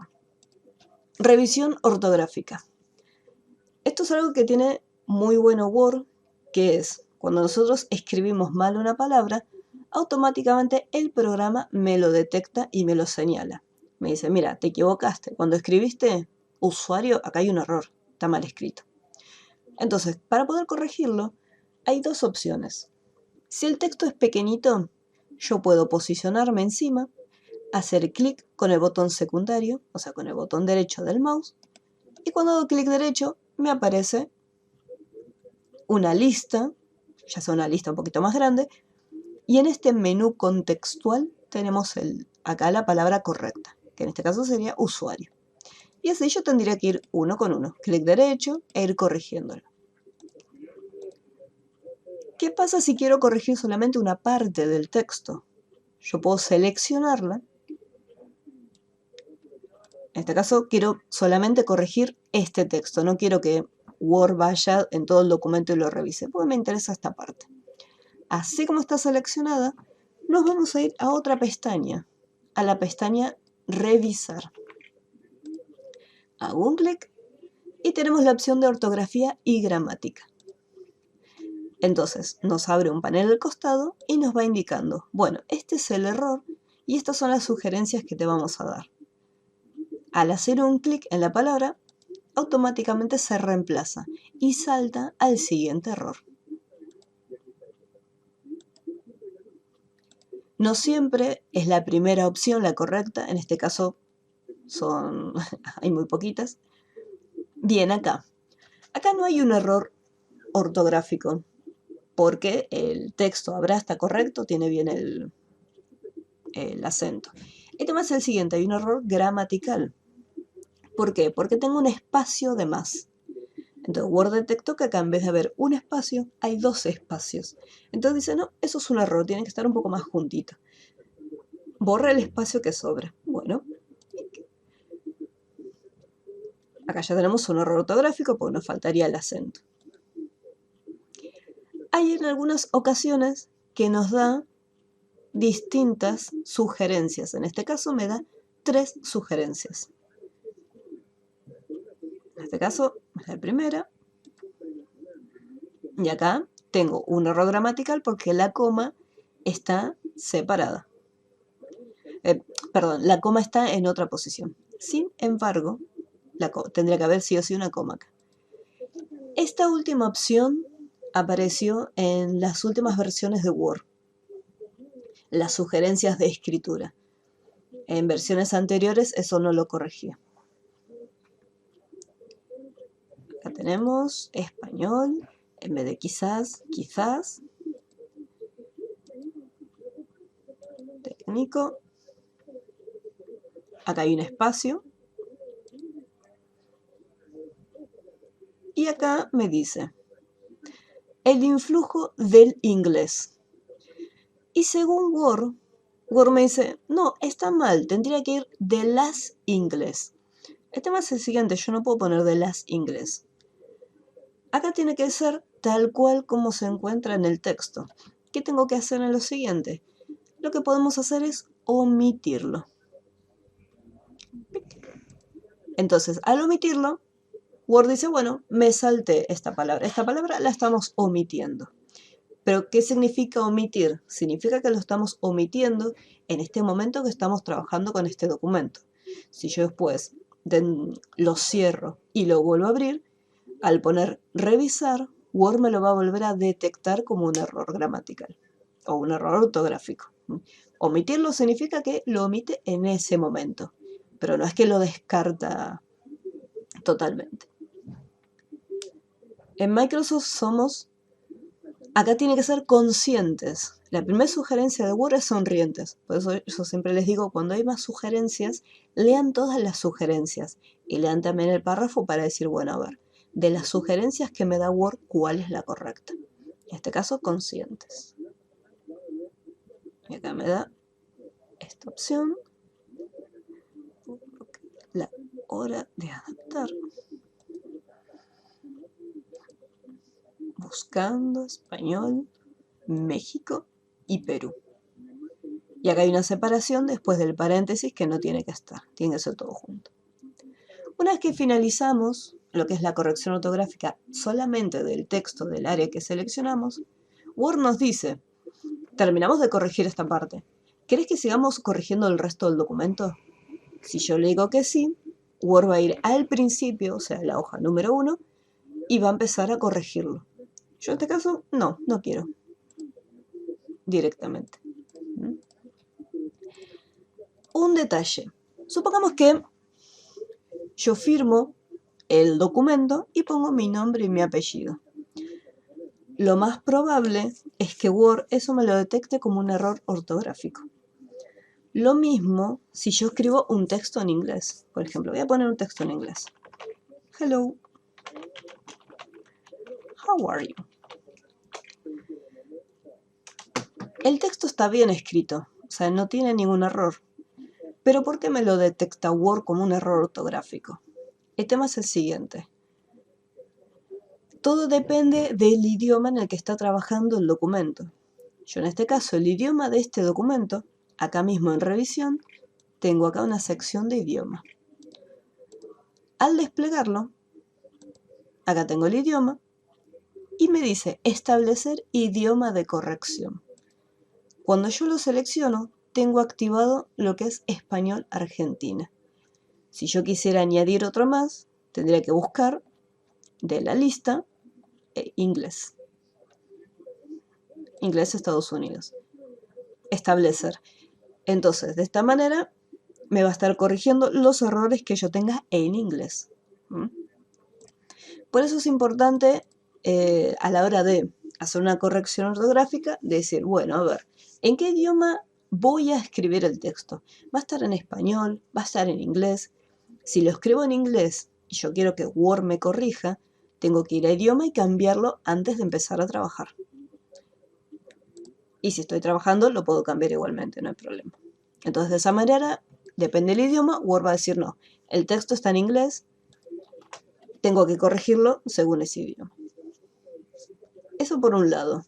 Revisión ortográfica. Esto es algo que tiene muy bueno Word, que es cuando nosotros escribimos mal una palabra, automáticamente el programa me lo detecta y me lo señala. Me dice, mira, te equivocaste. Cuando escribiste usuario, acá hay un error, está mal escrito. Entonces, para poder corregirlo, hay dos opciones. Si el texto es pequeñito, yo puedo posicionarme encima, hacer clic con el botón secundario, o sea, con el botón derecho del mouse, y cuando hago clic derecho me aparece una lista, ya sea una lista un poquito más grande, y en este menú contextual tenemos acá la palabra correcta, que en este caso sería usuario. Y así yo tendría que ir uno con uno, clic derecho e ir corrigiéndolo. ¿Qué pasa si quiero corregir solamente una parte del texto? Yo puedo seleccionarla. En este caso quiero solamente corregir este texto, no quiero que Word vaya en todo el documento y lo revise, porque me interesa esta parte. Así como está seleccionada, nos vamos a ir a otra pestaña, a la pestaña Revisar. Hago un clic y tenemos la opción de ortografía y gramática. Entonces nos abre un panel al costado y nos va indicando, bueno, este es el error y estas son las sugerencias que te vamos a dar. Al hacer un clic en la palabra, automáticamente se reemplaza y salta al siguiente error. No siempre es la primera opción la correcta, en este caso hay muy poquitas. Bien, acá no hay un error ortográfico, porque el texto habrá está correcto, tiene bien el acento. El tema es el siguiente, hay un error gramatical. ¿Por qué? Porque tengo un espacio de más. Entonces Word detectó que acá en vez de haber un espacio, hay dos espacios. Entonces dice, no, eso es un error, tiene que estar un poco más juntito. Borra el espacio que sobra. Bueno, acá ya tenemos un error ortográfico porque nos faltaría el acento. Hay en algunas ocasiones que nos da distintas sugerencias. En este caso me da 3 sugerencias. En este caso es la primera. Y acá tengo un error gramatical porque la coma está separada. Perdón, la coma está en otra posición. Sin embargo, tendría que haber sí o sí una coma acá. Esta última opción apareció en las últimas versiones de Word. Las sugerencias de escritura. En versiones anteriores eso no lo corregía. Acá tenemos español, en vez de quizás, quizás. Técnico. Acá hay un espacio. Y acá me dice, el influjo del inglés. Y según Word me dice, no, está mal, tendría que ir de las inglés. El tema es el siguiente, yo no puedo poner de las inglés. Acá tiene que ser tal cual como se encuentra en el texto. ¿Qué tengo que hacer en lo siguiente? Lo que podemos hacer es omitirlo. Entonces, al omitirlo, Word dice, bueno, me salté esta palabra. Esta palabra la estamos omitiendo. Pero, ¿qué significa omitir? Significa que lo estamos omitiendo en este momento que estamos trabajando con este documento. Si yo después lo cierro y lo vuelvo a abrir, al poner revisar, Word me lo va a volver a detectar como un error gramatical o un error ortográfico. Omitirlo significa que lo omite en ese momento. pero no es que lo descarta totalmente. En Microsoft acá tiene que ser conscientes. La primera sugerencia de Word es sonrientes. Por eso yo siempre les digo, cuando hay más sugerencias, lean todas las sugerencias. Y lean también el párrafo para decir, bueno, a ver, de las sugerencias que me da Word, ¿cuál es la correcta? En este caso, conscientes. Y acá me da esta opción. La hora de adaptar. Buscando español, México y Perú. Y acá hay una separación después del paréntesis que no tiene que estar, tiene que ser todo junto. Una vez que finalizamos lo que es la corrección ortográfica solamente del texto del área que seleccionamos, Word nos dice, terminamos de corregir esta parte. ¿Querés que sigamos corrigiendo el resto del documento? Si yo le digo que sí, Word va a ir al principio, o sea, la hoja número 1, y va a empezar a corregirlo. Yo en este caso, no quiero. Directamente. Un detalle. Supongamos que yo firmo el documento y pongo mi nombre y mi apellido. Lo más probable es que Word eso me lo detecte como un error ortográfico. Lo mismo si yo escribo un texto en inglés. Por ejemplo, voy a poner un texto en inglés. Hello. How are you? El texto está bien escrito, o sea, no tiene ningún error. Pero ¿por qué me lo detecta Word como un error ortográfico? El tema es el siguiente. Todo depende del idioma en el que está trabajando el documento. Yo en este caso, el idioma de este documento, acá mismo en revisión, tengo acá una sección de idioma. Al desplegarlo, acá tengo el idioma y me dice establecer idioma de corrección. Cuando yo lo selecciono, tengo activado lo que es español Argentina. Si yo quisiera añadir otro más, tendría que buscar de la lista inglés. Inglés Estados Unidos. Establecer. Entonces, de esta manera, me va a estar corrigiendo los errores que yo tenga en inglés. Por eso es importante a la hora de hacer una corrección ortográfica, decir, bueno, a ver, ¿en qué idioma voy a escribir el texto? ¿Va a estar en español? ¿Va a estar en inglés? Si lo escribo en inglés y yo quiero que Word me corrija, tengo que ir a idioma y cambiarlo antes de empezar a trabajar. Y si estoy trabajando, lo puedo cambiar igualmente, no hay problema. Entonces, de esa manera, depende del idioma, Word va a decir, no, el texto está en inglés, tengo que corregirlo según ese idioma. Eso por un lado.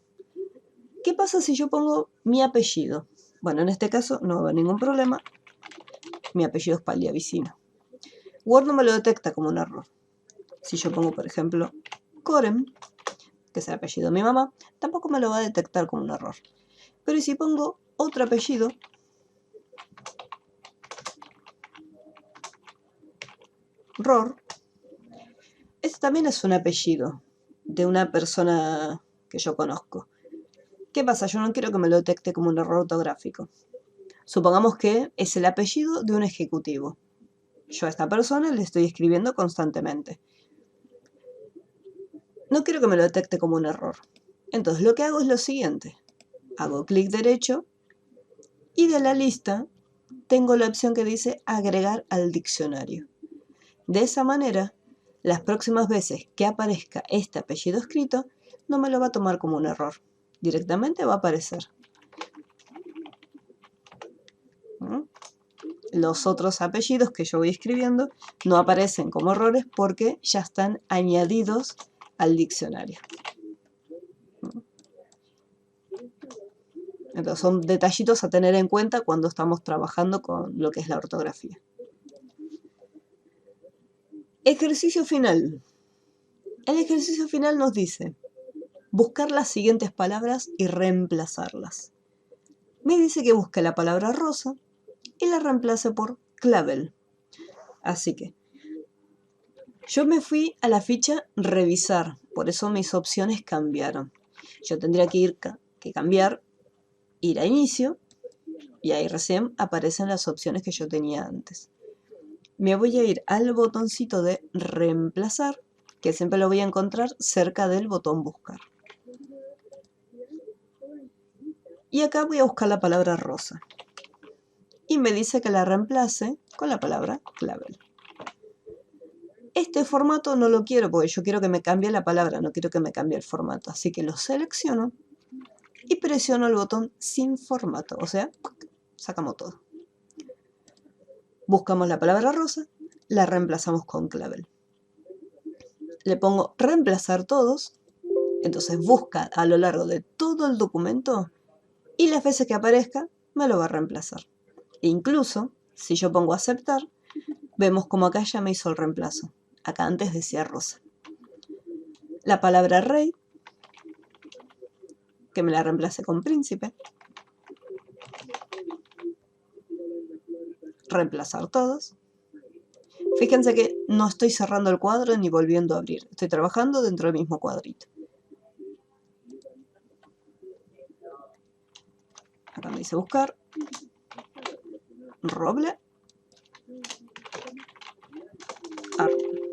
¿Qué pasa si yo pongo mi apellido? Bueno, en este caso no va a haber ningún problema. Mi apellido es Palliavicino. Word no me lo detecta como un error. Si yo pongo, por ejemplo, Corem, que es el apellido de mi mamá, tampoco me lo va a detectar como un error. Pero si pongo otro apellido, Ror, este también es un apellido de una persona que yo conozco. ¿Qué pasa? Yo no quiero que me lo detecte como un error ortográfico. Supongamos que es el apellido de un ejecutivo. Yo a esta persona le estoy escribiendo constantemente. No quiero que me lo detecte como un error. Entonces lo que hago es lo siguiente. Hago clic derecho y de la lista tengo la opción que dice agregar al diccionario. De esa manera, las próximas veces que aparezca este apellido escrito, no me lo va a tomar como un error. Directamente va a aparecer. Los otros apellidos que yo voy escribiendo no aparecen como errores porque ya están añadidos al diccionario. Entonces son detallitos a tener en cuenta cuando estamos trabajando con lo que es la ortografía. Ejercicio final. El ejercicio final nos dice buscar las siguientes palabras y reemplazarlas. Me dice que busque la palabra rosa y la reemplace por clavel. Así que yo me fui a la ficha revisar, por eso mis opciones cambiaron. Yo tendría que ir a inicio y ahí recién aparecen las opciones que yo tenía antes. me voy a ir al botoncito de reemplazar, que siempre lo voy a encontrar cerca del botón buscar. Y acá voy a buscar la palabra rosa. Y me dice que la reemplace con la palabra clavel. Este formato no lo quiero porque yo quiero que me cambie la palabra, no quiero que me cambie el formato. Así que lo selecciono y presiono el botón sin formato, o sea, sacamos todo. Buscamos la palabra rosa, la reemplazamos con clavel. Le pongo reemplazar todos, entonces busca a lo largo de todo el documento y las veces que aparezca me lo va a reemplazar. E incluso, si yo pongo aceptar, vemos como acá ya me hizo el reemplazo. Acá antes decía rosa. La palabra rey, que me la reemplace con príncipe. Reemplazar todos. Fíjense que no estoy cerrando el cuadro ni volviendo a abrir. Estoy trabajando dentro del mismo cuadrito. Acá me dice buscar. Roble. Árbol.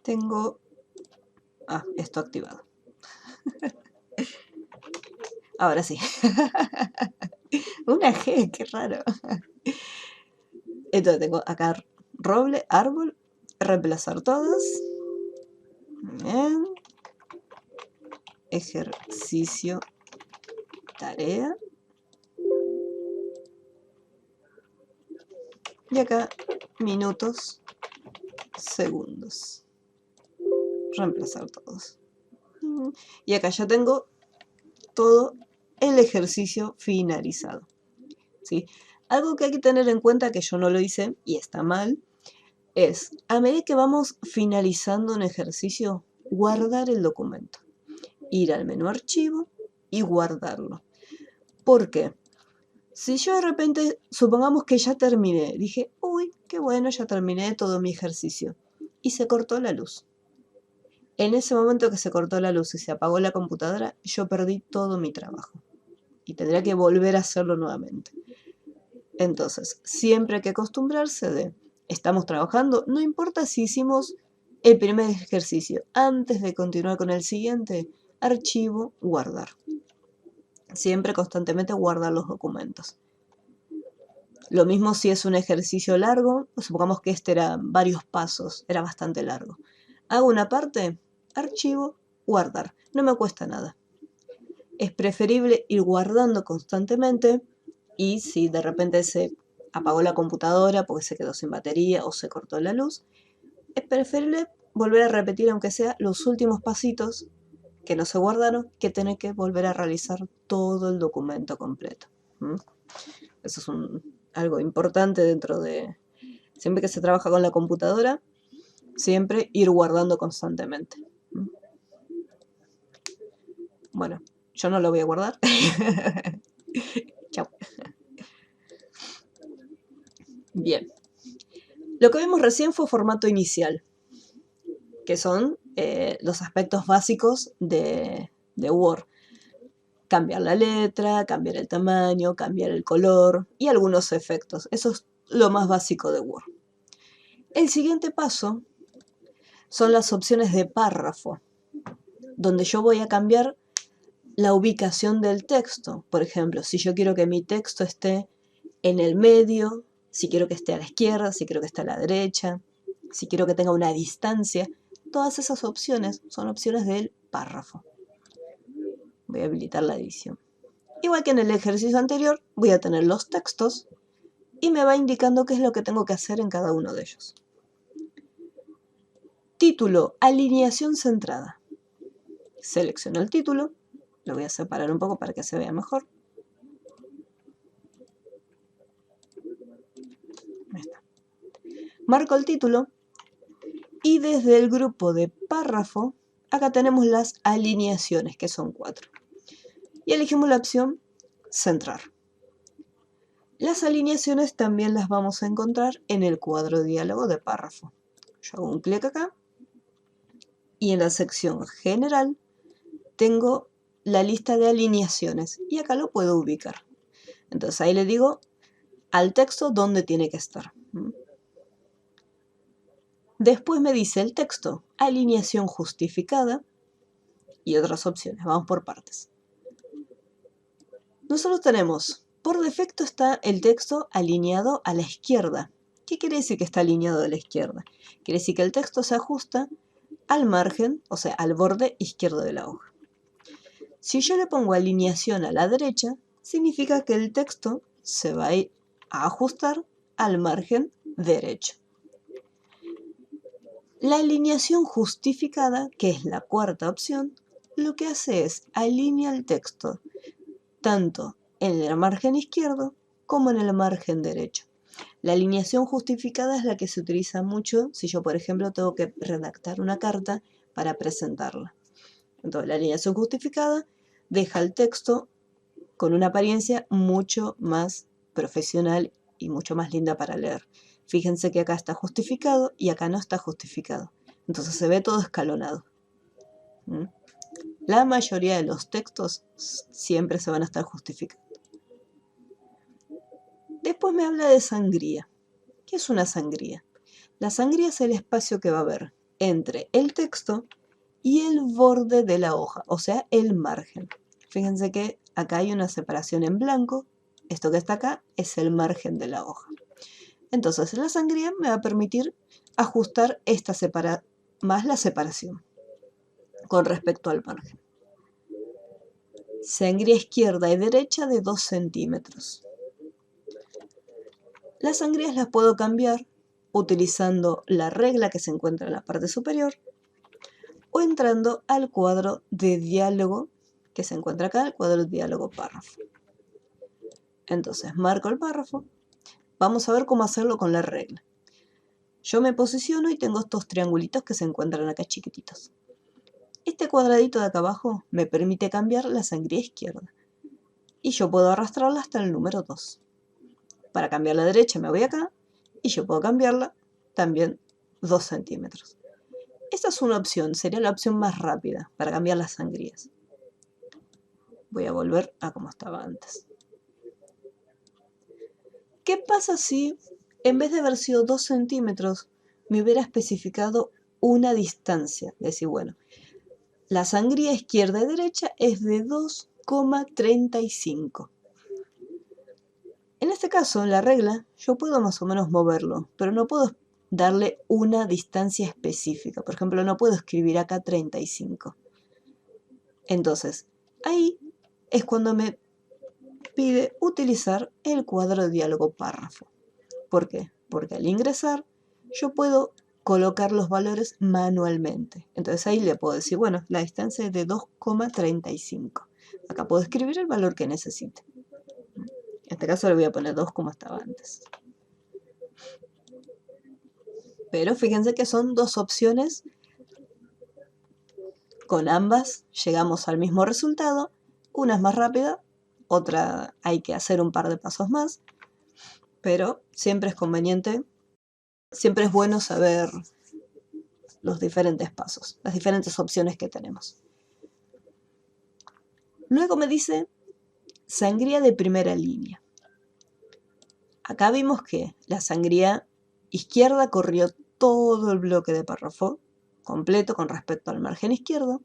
Tengo esto activado. Ahora sí. Una G, qué raro. Entonces tengo acá roble, árbol, reemplazar todos. Bien. Ejercicio, tarea. Y acá minutos, segundos. Reemplazar todos. Y acá ya tengo todo el ejercicio finalizado. ¿Sí? Algo que hay que tener en cuenta, que yo no lo hice y está mal, es a medida que vamos finalizando un ejercicio, guardar el documento. Ir al menú archivo y guardarlo. ¿Por qué? Si yo de repente, supongamos que ya terminé, dije, uy, qué bueno, ya terminé todo mi ejercicio, y se cortó la luz. En ese momento que se cortó la luz y se apagó la computadora, yo perdí todo mi trabajo y tendría que volver a hacerlo nuevamente. Entonces, siempre hay que acostumbrarse de, estamos trabajando, no importa si hicimos el primer ejercicio, antes de continuar con el siguiente, archivo, guardar. Siempre constantemente guardar los documentos. Lo mismo si es un ejercicio largo, supongamos que este era varios pasos, era bastante largo. Hago una parte, archivo, guardar. No me cuesta nada. Es preferible ir guardando constantemente y si de repente se apagó la computadora porque se quedó sin batería o se cortó la luz, es preferible volver a repetir aunque sea los últimos pasitos que no se guardaron, que tener que volver a realizar todo el documento completo. Eso es algo importante dentro de... Siempre que se trabaja con la computadora, siempre ir guardando constantemente. Bueno, yo no lo voy a guardar. Chao. Bien. Lo que vimos recién fue formato inicial, que son los aspectos básicos de Word. Cambiar la letra, cambiar el tamaño, cambiar el color y algunos efectos. Eso es lo más básico de Word. El siguiente paso son las opciones de párrafo, donde yo voy a cambiar la ubicación del texto. Por ejemplo, si yo quiero que mi texto esté en el medio, si quiero que esté a la izquierda, si quiero que esté a la derecha, si quiero que tenga una distancia, todas esas opciones son opciones del párrafo. Voy a habilitar la edición. Igual que en el ejercicio anterior, voy a tener los textos y me va indicando qué es lo que tengo que hacer en cada uno de ellos. Título, alineación centrada. Selecciono el título, lo voy a separar un poco para que se vea mejor. Ahí está. Marco el título y desde el grupo de párrafo, acá tenemos las alineaciones, que son 4. Y elegimos la opción centrar. Las alineaciones también las vamos a encontrar en el cuadro diálogo de párrafo. Yo hago un clic acá y en la sección general tengo la lista de alineaciones y acá lo puedo ubicar. Entonces ahí le digo al texto dónde tiene que estar. Después me dice el texto, alineación justificada y otras opciones. Vamos por partes. Nosotros tenemos, por defecto está el texto alineado a la izquierda. ¿Qué quiere decir que está alineado a la izquierda? Quiere decir que el texto se ajusta al margen, o sea, al borde izquierdo de la hoja. Si yo le pongo alineación a la derecha, significa que el texto se va a ajustar al margen derecho. La alineación justificada, que es la cuarta opción, lo que hace es alinea el texto tanto en el margen izquierdo como en el margen derecho. La alineación justificada es la que se utiliza mucho si yo, por ejemplo, tengo que redactar una carta para presentarla. Entonces, la alineación justificada deja el texto con una apariencia mucho más profesional y mucho más linda para leer. Fíjense que acá está justificado y acá no está justificado. Entonces se ve todo escalonado. La mayoría de los textos siempre se van a estar justificando. Después me habla de sangría. ¿Qué es una sangría? La sangría es el espacio que va a haber entre el texto y el borde de la hoja, o sea, el margen. Fíjense que acá hay una separación en blanco. Esto que está acá es el margen de la hoja. Entonces, la sangría me va a permitir ajustar esta más la separación con respecto al margen. Sangría izquierda y derecha de 2 centímetros. Las sangrías las puedo cambiar utilizando la regla que se encuentra en la parte superior o entrando al cuadro de diálogo que se encuentra acá, el cuadro de diálogo párrafo. Entonces marco el párrafo. Vamos a ver cómo hacerlo con la regla. Yo me posiciono y tengo estos triangulitos que se encuentran acá chiquititos. Este cuadradito de acá abajo me permite cambiar la sangría izquierda. Y yo puedo arrastrarla hasta el número 2. Para cambiar la derecha me voy acá y yo puedo cambiarla también 2 centímetros. Esta es una opción, sería la opción más rápida para cambiar las sangrías. Voy a volver a como estaba antes. ¿Qué pasa si en vez de haber sido 2 centímetros me hubiera especificado una distancia? Decir, bueno, la sangría izquierda y derecha es de 2,35. En este caso, en la regla, yo puedo más o menos moverlo, pero no puedo darle una distancia específica. Por ejemplo, no puedo escribir acá 35. Entonces, ahí es cuando me pide utilizar el cuadro de diálogo párrafo. ¿Por qué? Porque al ingresar yo puedo colocar los valores manualmente. Entonces ahí le puedo decir, bueno, la distancia es de 2,35. Acá puedo escribir el valor que necesite. En este caso le voy a poner 2 como estaba antes. Pero fíjense que son dos opciones. Con ambas llegamos al mismo resultado. Una es más rápida, otra hay que hacer un par de pasos más. Pero siempre es conveniente, siempre es bueno saber los diferentes pasos, las diferentes opciones que tenemos. Luego me dice sangría de primera línea. Acá vimos que la sangría izquierda corrió todo el bloque de párrafo completo con respecto al margen izquierdo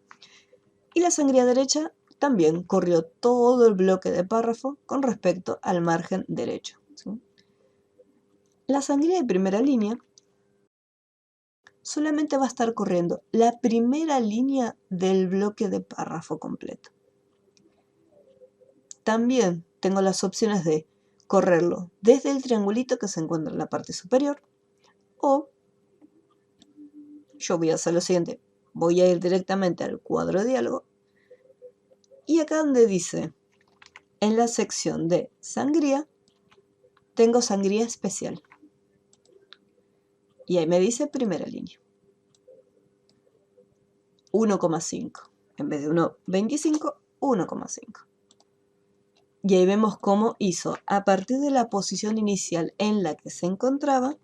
y la sangría derecha también corrió todo el bloque de párrafo con respecto al margen derecho, ¿sí? La sangría de primera línea solamente va a estar corriendo la primera línea del bloque de párrafo completo. También tengo las opciones de correrlo desde el triangulito que se encuentra en la parte superior o yo voy a hacer lo siguiente, voy a ir directamente al cuadro de diálogo y acá donde dice en la sección de sangría tengo sangría especial y ahí me dice primera línea 1,5 en vez de 1,25 1,5. Y ahí vemos cómo hizo, a partir de la posición inicial en la que se encontraba,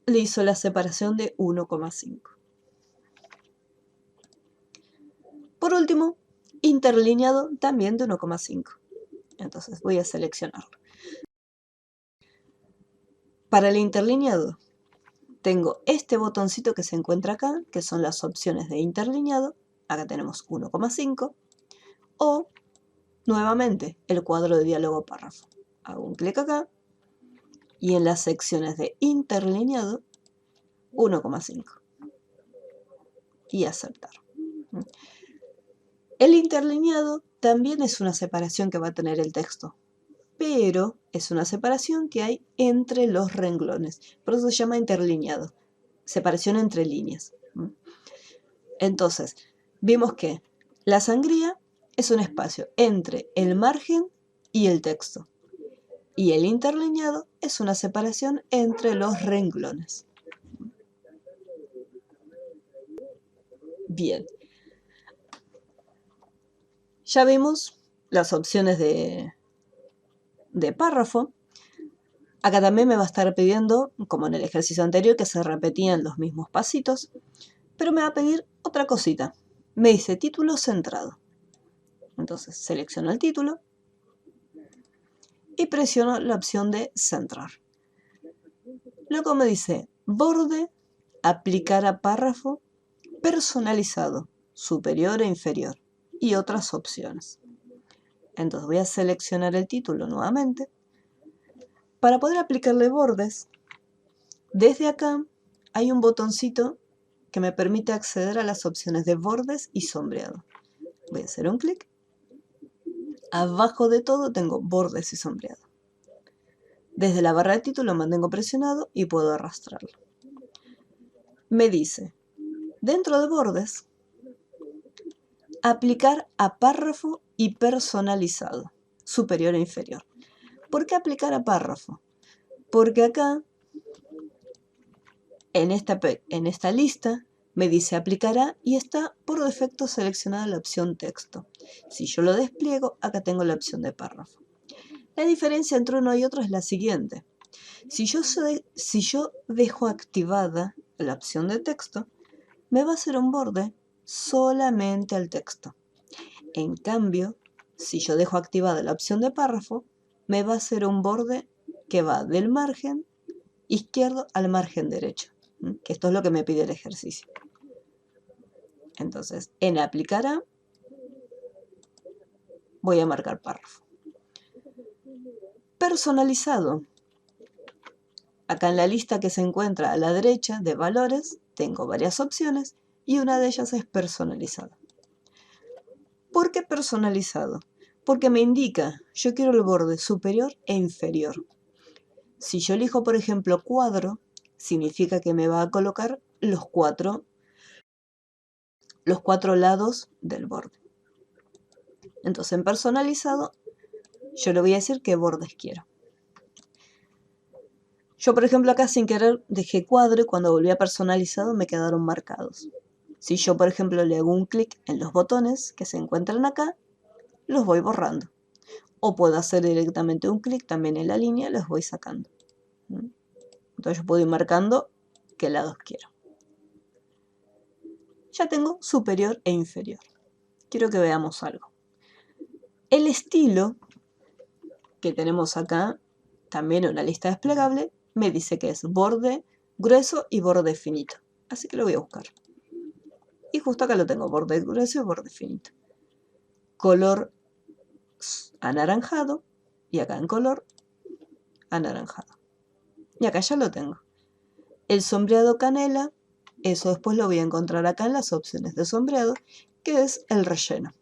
le hizo la separación de 1,5. Por último, interlineado también de 1,5. Entonces voy a seleccionarlo. Para el interlineado, tengo este botoncito que se encuentra acá, que son las opciones de interlineado. Acá tenemos 1,5. O, nuevamente, el cuadro de diálogo párrafo. Hago un clic acá. Y en las secciones de interlineado, 1,5. Y aceptar. El interlineado también es una separación que va a tener el texto, pero es una separación que hay entre los renglones. Por eso se llama interlineado, separación entre líneas. Entonces, vimos que la sangría es un espacio entre el margen y el texto. Y el interlineado es una separación entre los renglones. Bien. Ya vimos las opciones de párrafo. Acá también me va a estar pidiendo, como en el ejercicio anterior, que se repetían los mismos pasitos, pero me va a pedir otra cosita. Me dice título centrado. Entonces selecciono el título y presiono la opción de centrar. Luego me dice borde, aplicar a párrafo, personalizado, superior e inferior y otras opciones. Entonces voy a seleccionar el título nuevamente. Para poder aplicarle bordes, desde acá hay un botoncito que me permite acceder a las opciones de bordes y sombreado. Voy a hacer un clic. Abajo de todo tengo bordes y sombreado. Desde la barra de título mantengo presionado y puedo arrastrarlo. Me dice, dentro de bordes, aplicar a párrafo y personalizado, superior e inferior. ¿Por qué aplicar a párrafo? Porque acá, en esta lista, me dice aplicará y está por defecto seleccionada la opción texto. Si yo lo despliego, acá tengo la opción de párrafo. La diferencia entre uno y otro es la siguiente. Si yo dejo activada la opción de texto, me va a hacer un borde solamente al texto. En cambio, si yo dejo activada la opción de párrafo, me va a hacer un borde que va del margen izquierdo al margen derecho, que esto es lo que me pide el ejercicio. Entonces, en aplicar a, voy a marcar párrafo. Personalizado. Acá en la lista que se encuentra a la derecha de valores, tengo varias opciones y una de ellas es personalizado. ¿Por qué personalizado? Porque me indica, yo quiero el borde superior e inferior. Si yo elijo, por ejemplo, cuadro, significa que me va a colocar los cuatro lados del borde. Entonces, en personalizado, yo le voy a decir qué bordes quiero. Yo, por ejemplo, acá sin querer dejé cuadro y cuando volví a personalizado me quedaron marcados. Si yo, por ejemplo, le hago un clic en los botones que se encuentran acá, los voy borrando. O puedo hacer directamente un clic también en la línea y los voy sacando. Entonces yo puedo ir marcando qué lados quiero. Ya tengo superior e inferior. Quiero que veamos algo. El estilo que tenemos acá, también en una lista desplegable, me dice que es borde grueso y borde finito. Así que lo voy a buscar. Y justo acá lo tengo, borde grueso y borde finito. Color anaranjado y acá en color anaranjado. Y acá ya lo tengo. El sombreado canela, eso después lo voy a encontrar acá en las opciones de sombreado, que es el relleno.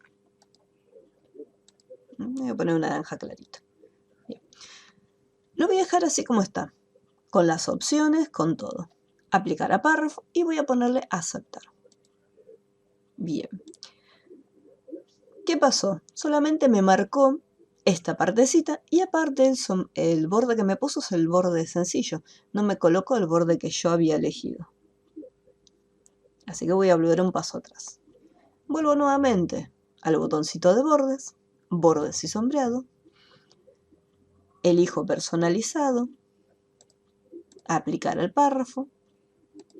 Voy a poner un naranja clarito. Bien. Lo voy a dejar así como está, con las opciones, con todo. Aplicar a párrafo y voy a ponerle aceptar. Bien. ¿Qué pasó? Solamente me marcó esta partecita y aparte el borde que me puso es el borde sencillo. No me colocó el borde que yo había elegido. Así que voy a volver un paso atrás. Vuelvo nuevamente al botoncito de bordes bordes y sombreado, elijo personalizado, aplicar al párrafo,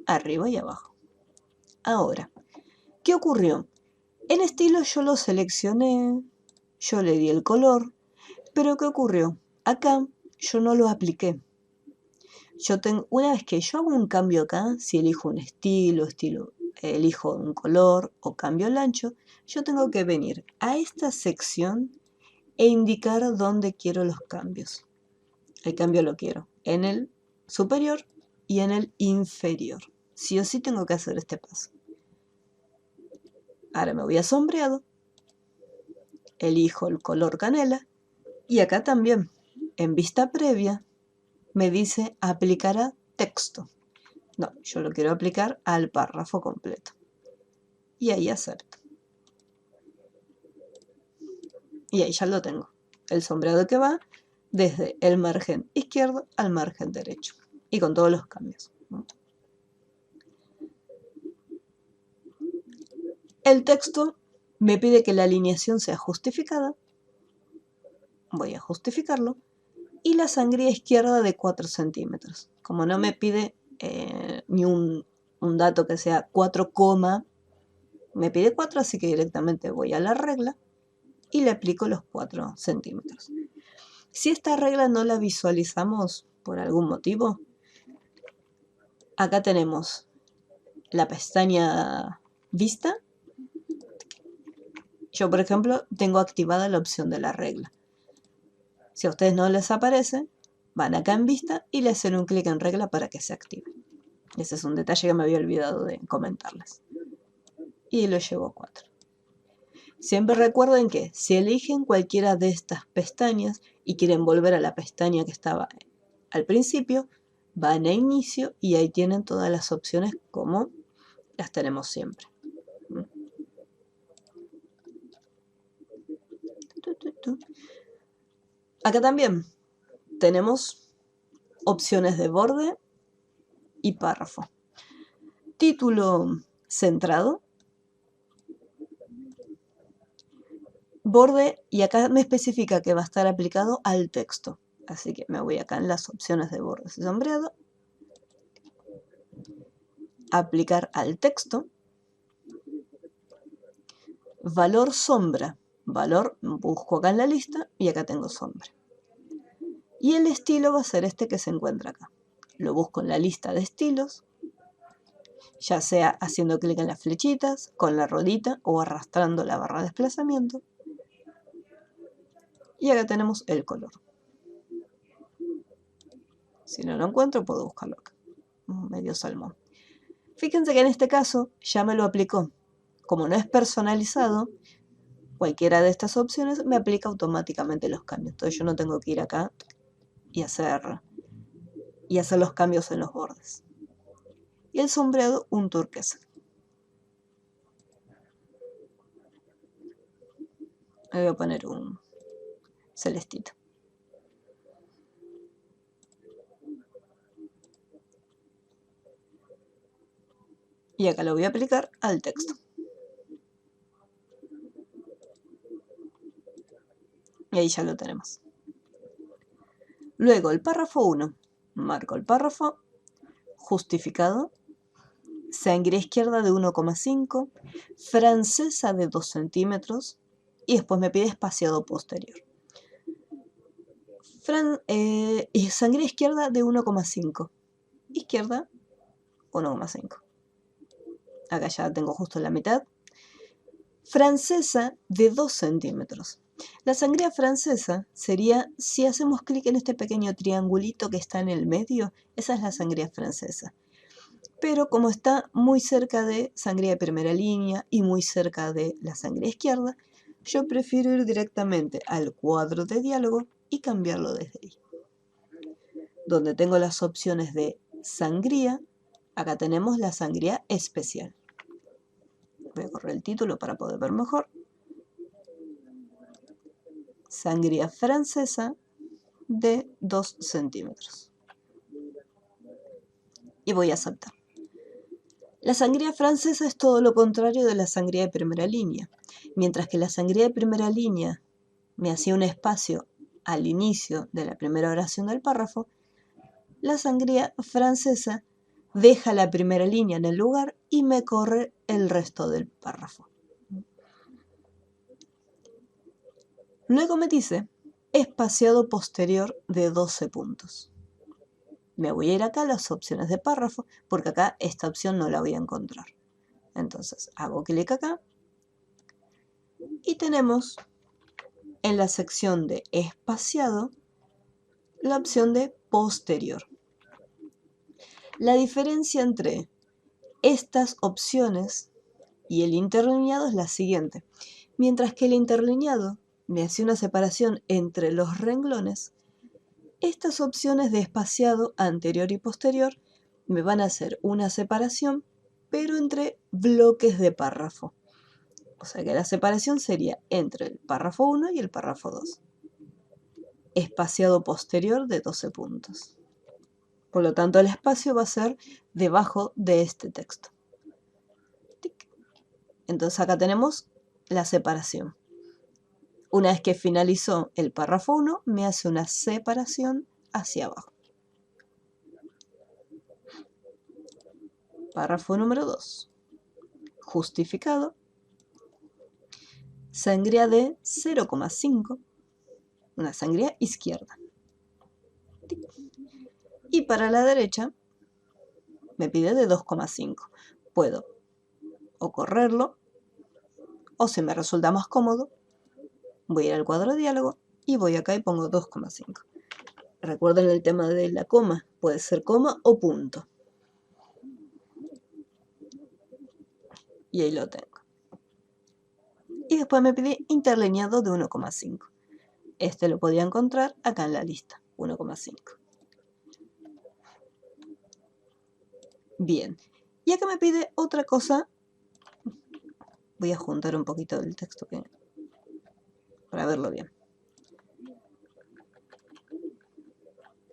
arriba y abajo. Ahora, ¿qué ocurrió? En estilo yo lo seleccioné, yo le di el color, pero ¿qué ocurrió? Acá yo no lo apliqué. Una vez que yo hago un cambio acá, si elijo un estilo, elijo un color o cambio el ancho, yo tengo que venir a esta sección e indicar dónde quiero los cambios. El cambio lo quiero en el superior y en el inferior. Sí o sí tengo que hacer este paso. Ahora me voy a sombreado, elijo el color canela y acá también, en vista previa, me dice aplicar a texto. No, yo lo quiero aplicar al párrafo completo. Y ahí acepto. Y ahí ya lo tengo. El sombreado que va desde el margen izquierdo al margen derecho. Y con todos los cambios. El texto me pide que la alineación sea justificada. Voy a justificarlo. Y la sangría izquierda de 4 centímetros. Como no me pide ni un dato que sea 4, me pide 4, así que directamente voy a la regla y le aplico los 4 centímetros. Si esta regla no la visualizamos por algún motivo, acá tenemos la pestaña vista. Yo, por ejemplo, tengo activada la opción de la regla. Si a ustedes no les aparece, van acá en vista y le hacen un clic en regla para que se active. Ese es un detalle que me había olvidado de comentarles. Y lo llevo a 4. Siempre recuerden que si eligen cualquiera de estas pestañas y quieren volver a la pestaña que estaba al principio, van a inicio y ahí tienen todas las opciones como las tenemos siempre. Acá también tenemos opciones de borde y párrafo. Título centrado, borde, y acá me especifica que va a estar aplicado al texto. Así que me voy acá en las opciones de bordes y sombreado, aplicar al texto, valor sombra, valor busco acá en la lista y acá tengo sombra. Y el estilo va a ser este que se encuentra acá. Lo busco en la lista de estilos, ya sea haciendo clic en las flechitas, con la rodita o arrastrando la barra de desplazamiento. Y acá tenemos el color. Si no lo encuentro, puedo buscarlo acá. Medio salmón. Fíjense que en este caso ya me lo aplicó. Como no es personalizado, cualquiera de estas opciones me aplica automáticamente los cambios. Entonces yo no tengo que ir acá y hacer los cambios en los bordes. Y el sombreado, un turquesa. Le voy a poner un celestito. Y acá lo voy a aplicar al texto. Y ahí ya lo tenemos. Luego el párrafo 1. Marco el párrafo, justificado, sangría izquierda de 1,5, francesa de 2 centímetros y después me pide espaciado posterior. Y sangría izquierda de 1,5, izquierda 1,5. Acá ya tengo justo la mitad. Francesa de 2 centímetros. La sangría francesa sería, si hacemos clic en este pequeño triangulito que está en el medio, esa es la sangría francesa. Pero como está muy cerca de sangría de primera línea y muy cerca de la sangría izquierda, yo prefiero ir directamente al cuadro de diálogo y cambiarlo desde ahí. Donde tengo las opciones de sangría, acá tenemos la sangría especial. Voy a correr el título para poder ver mejor. Sangría francesa de 2 centímetros. Y voy a aceptar. La sangría francesa es todo lo contrario de la sangría de primera línea. Mientras que la sangría de primera línea me hacía un espacio al inicio de la primera oración del párrafo, la sangría francesa deja la primera línea en el lugar y me corre el resto del párrafo. Luego me dice espaciado posterior de 12 puntos. Me voy a ir acá a las opciones de párrafo, porque acá esta opción no la voy a encontrar. Entonces hago clic acá y tenemos en la sección de espaciado la opción de posterior. La diferencia entre estas opciones y el interlineado es la siguiente. Mientras que el interlineado me hace una separación entre los renglones, estas opciones de espaciado anterior y posterior me van a hacer una separación, pero entre bloques de párrafo. O sea que la separación sería entre el párrafo 1 y el párrafo 2. Espaciado posterior de 12 puntos. Por lo tanto, el espacio va a ser debajo de este texto. Entonces acá tenemos la separación. Una vez que finalizó el párrafo 1, me hace una separación hacia abajo. Párrafo número 2. Justificado. Sangría de 0,5. Una sangría izquierda. Y para la derecha me pide de 2,5. Puedo o correrlo, o si me resulta más cómodo, voy a ir al cuadro de diálogo y voy acá y pongo 2,5. Recuerden el tema de la coma, puede ser coma o punto. Y ahí lo tengo. Y después me pide interlineado de 1,5. Este lo podía encontrar acá en la lista, 1,5. Bien, y acá me pide otra cosa. Voy a juntar un poquito del texto para verlo bien.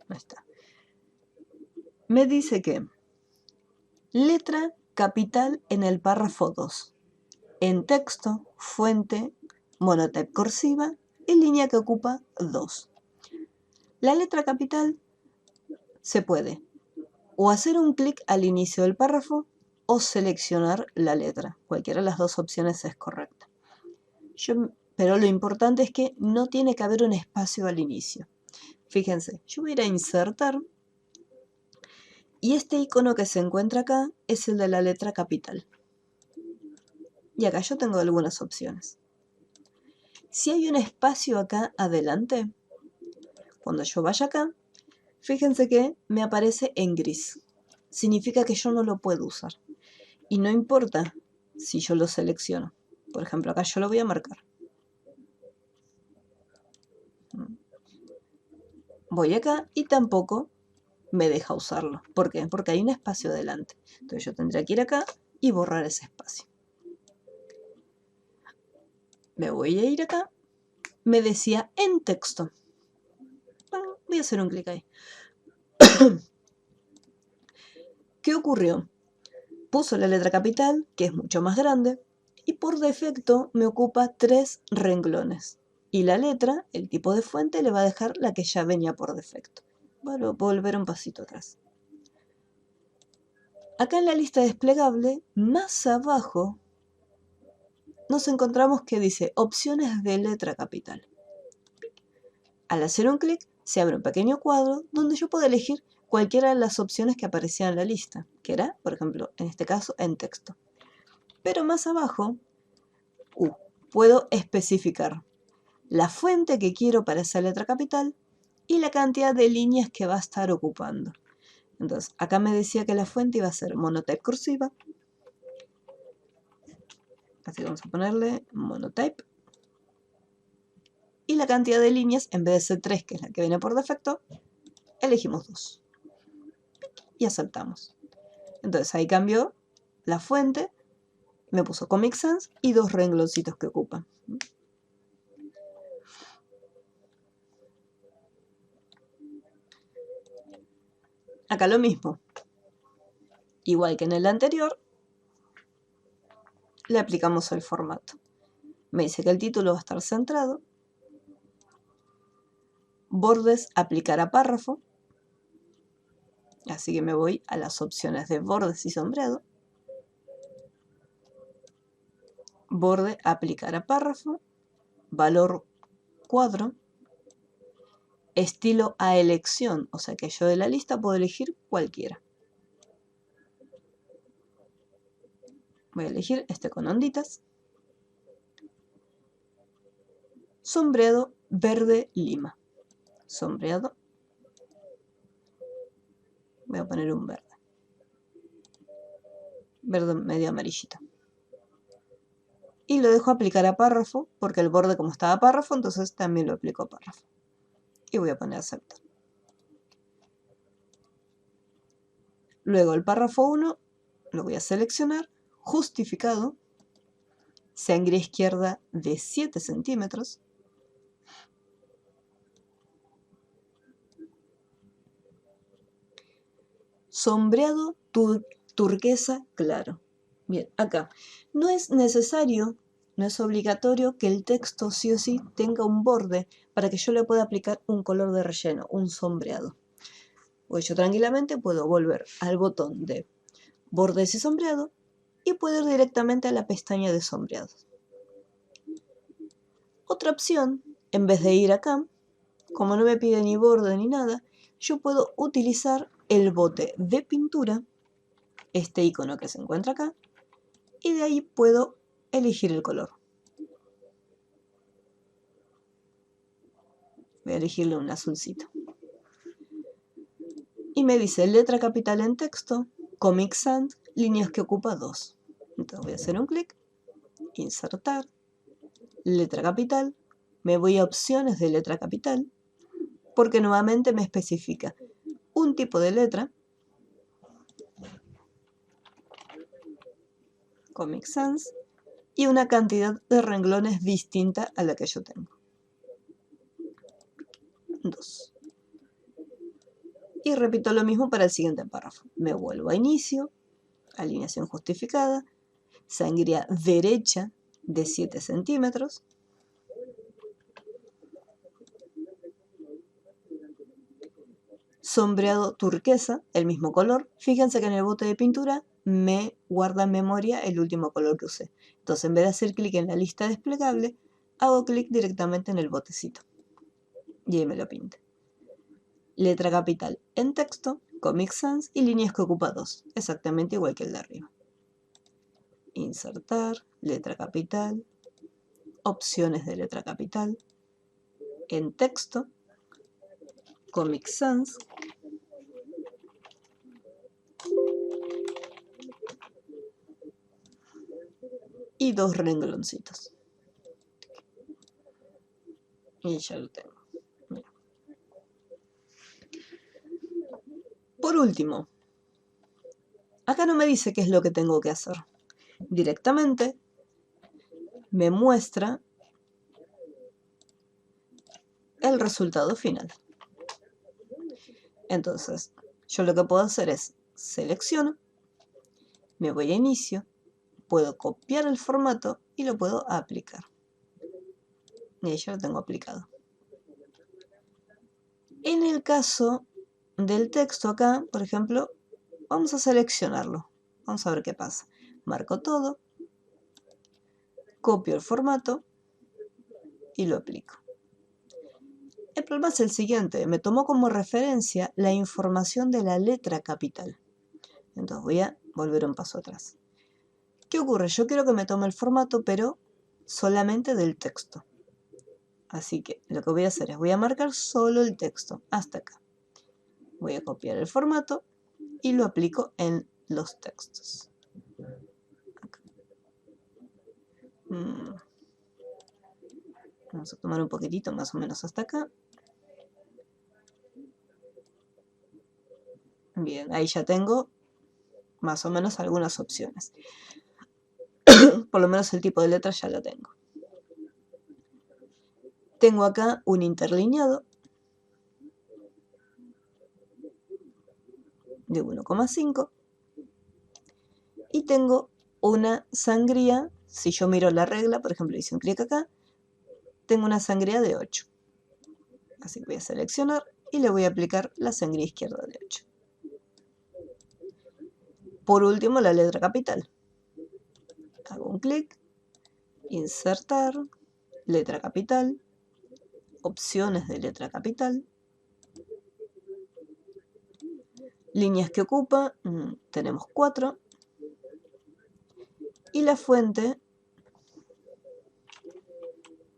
Ahí está. Me dice que letra capital en el párrafo 2. En texto, fuente, monotype cursiva y línea que ocupa 2. La letra capital se puede o hacer un clic al inicio del párrafo o seleccionar la letra. Cualquiera de las dos opciones es correcta. Pero lo importante es que no tiene que haber un espacio al inicio. Fíjense, yo voy a ir a insertar y este icono que se encuentra acá es el de la letra capital. Y acá yo tengo algunas opciones. Si hay un espacio acá adelante, cuando yo vaya acá, fíjense que me aparece en gris. Significa que yo no lo puedo usar. Y no importa si yo lo selecciono. Por ejemplo, acá yo lo voy a marcar. Voy acá y tampoco me deja usarlo. ¿Por qué? Porque hay un espacio adelante. Entonces yo tendría que ir acá y borrar ese espacio. Me voy a ir acá. Me decía en texto. Bueno, voy a hacer un clic ahí. ¿Qué ocurrió? Puso la letra capital, que es mucho más grande, y por defecto me ocupa 3 renglones. Y la letra, el tipo de fuente, le va a dejar la que ya venía por defecto. Bueno, volver un pasito atrás. Acá en la lista desplegable, más abajo, nos encontramos que dice opciones de letra capital. Al hacer un clic, se abre un pequeño cuadro donde yo puedo elegir cualquiera de las opciones que aparecían en la lista, que era, por ejemplo, en este caso, en texto. Pero más abajo, puedo especificar la fuente que quiero para esa letra capital y la cantidad de líneas que va a estar ocupando. Entonces, acá me decía que la fuente iba a ser monotype cursiva. Así que vamos a ponerle monotype. Y la cantidad de líneas, en vez de ser 3, que es la que viene por defecto, elegimos 2. Y aceptamos. Entonces ahí cambió la fuente, me puso Comic Sans y 2 rengloncitos que ocupan. Acá lo mismo. Igual que en el anterior, le aplicamos el formato. Me dice que el título va a estar centrado. bordes, aplicar a párrafo. Así que me voy a las opciones de bordes y sombreado. Borde, aplicar a párrafo. Valor cuadro. Estilo a elección, o sea que yo de la lista puedo elegir cualquiera. Voy a elegir este con onditas. Sombreado verde lima. Sombreado. Voy a poner un verde. Verde medio amarillito. Y lo dejo aplicar a párrafo, porque el borde como estaba a párrafo, entonces también lo aplico a párrafo. Y voy a poner aceptar. Luego el párrafo 1 lo voy a seleccionar, justificado, sangre izquierda de 7 centímetros. Sombreado turquesa claro. Bien, acá no es necesario, no es obligatorio que el texto sí o sí tenga un borde para que yo le pueda aplicar un color de relleno, un sombreado. Pues yo tranquilamente puedo volver al botón de bordes y sombreado y puedo ir directamente a la pestaña de sombreados. Otra opción, en vez de ir acá, como no me pide ni borde ni nada, yo puedo utilizar el bote de pintura, este icono que se encuentra acá, y de ahí puedo elegir el color. Voy a elegirle un azulcito. Y me dice letra capital en texto, Comic Sans, líneas que ocupa 2. Entonces voy a hacer un clic, insertar, letra capital, me voy a opciones de letra capital, porque nuevamente me especifica un tipo de letra, Comic Sans, y una cantidad de renglones distinta a la que yo tengo. 2. Y repito lo mismo para el siguiente párrafo. Me vuelvo a inicio, alineación justificada, sangría derecha de 7 centímetros. Sombreado turquesa, el mismo color. Fíjense que en el bote de pintura me guarda en memoria el último color que usé. Entonces, en vez de hacer clic en la lista desplegable, hago clic directamente en el botecito. Y ahí me lo pinta. Letra capital en texto, Comic Sans y líneas que ocupa 2, exactamente igual que el de arriba. Insertar, letra capital, opciones de letra capital, en texto, Comic Sans, y 2 rengloncitos. Y ya lo tengo. Mira. Por último, acá no me dice qué es lo que tengo que hacer. Directamente me muestra el resultado final. Entonces, yo lo que puedo hacer es selecciono, me voy a inicio, puedo copiar el formato y lo puedo aplicar. Y ahí ya lo tengo aplicado. En el caso del texto acá, por ejemplo, vamos a seleccionarlo. Vamos a ver qué pasa. Marco todo, copio el formato y lo aplico. El problema es el siguiente, me tomó como referencia la información de la letra capital. Entonces voy a volver un paso atrás. ¿Qué ocurre? Yo quiero que me tome el formato, pero solamente del texto. Así que lo que voy a hacer es voy a marcar solo el texto, hasta acá. Voy a copiar el formato y lo aplico en los textos. Acá. Vamos a tomar un poquitito, más o menos hasta acá. Bien, ahí ya tengo más o menos algunas opciones. Por lo menos el tipo de letra ya lo tengo. Tengo acá un interlineado de 1,5 y tengo una sangría, si yo miro la regla, por ejemplo, hice un clic acá, tengo una sangría de 8. Así que voy a seleccionar y le voy a aplicar la sangre izquierda de 8. Por último, la letra capital. Hago un clic, insertar, letra capital, opciones de letra capital, líneas que ocupa, tenemos 4, y la fuente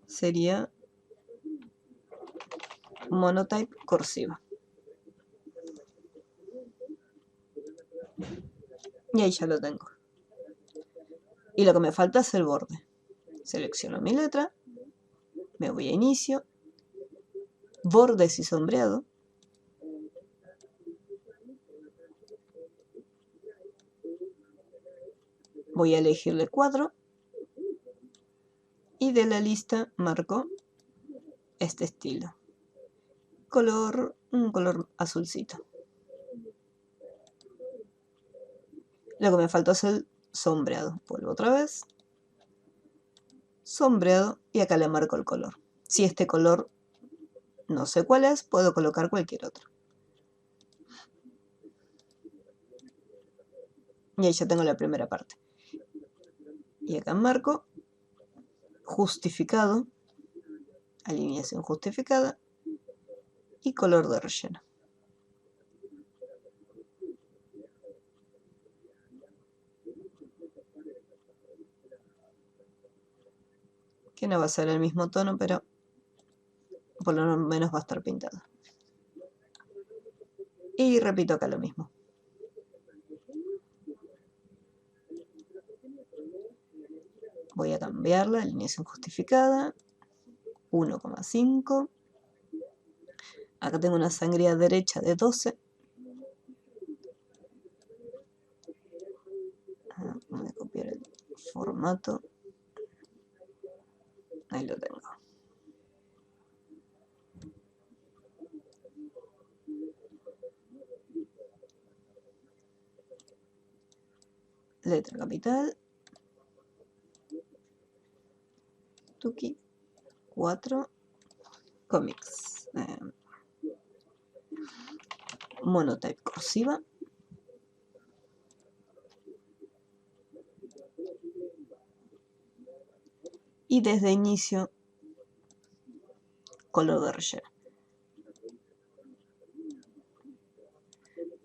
sería Monotype cursiva. Y ahí ya lo tengo. Y lo que me falta es el borde. Selecciono mi letra, me voy a inicio, bordes y sombreado. Voy a elegirle cuadro y de la lista marco este estilo. Un color azulcito. Lo que me faltó es el sombreado. Vuelvo otra vez. Sombreado y acá le marco el color. Si este color no sé cuál es, puedo colocar cualquier otro. Y ahí ya tengo la primera parte. Y acá marco justificado, alineación justificada y color de relleno. Que no va a ser el mismo tono, pero por lo menos va a estar pintado. Y repito acá lo mismo. Voy a cambiar la alineación justificada, 1,5. Acá tengo una sangría derecha de 12. Voy a copiar el formato. Ahí lo tengo. Letra capital. Tuki 4. Comics. Monotype cursiva. Y desde inicio, color de relleno.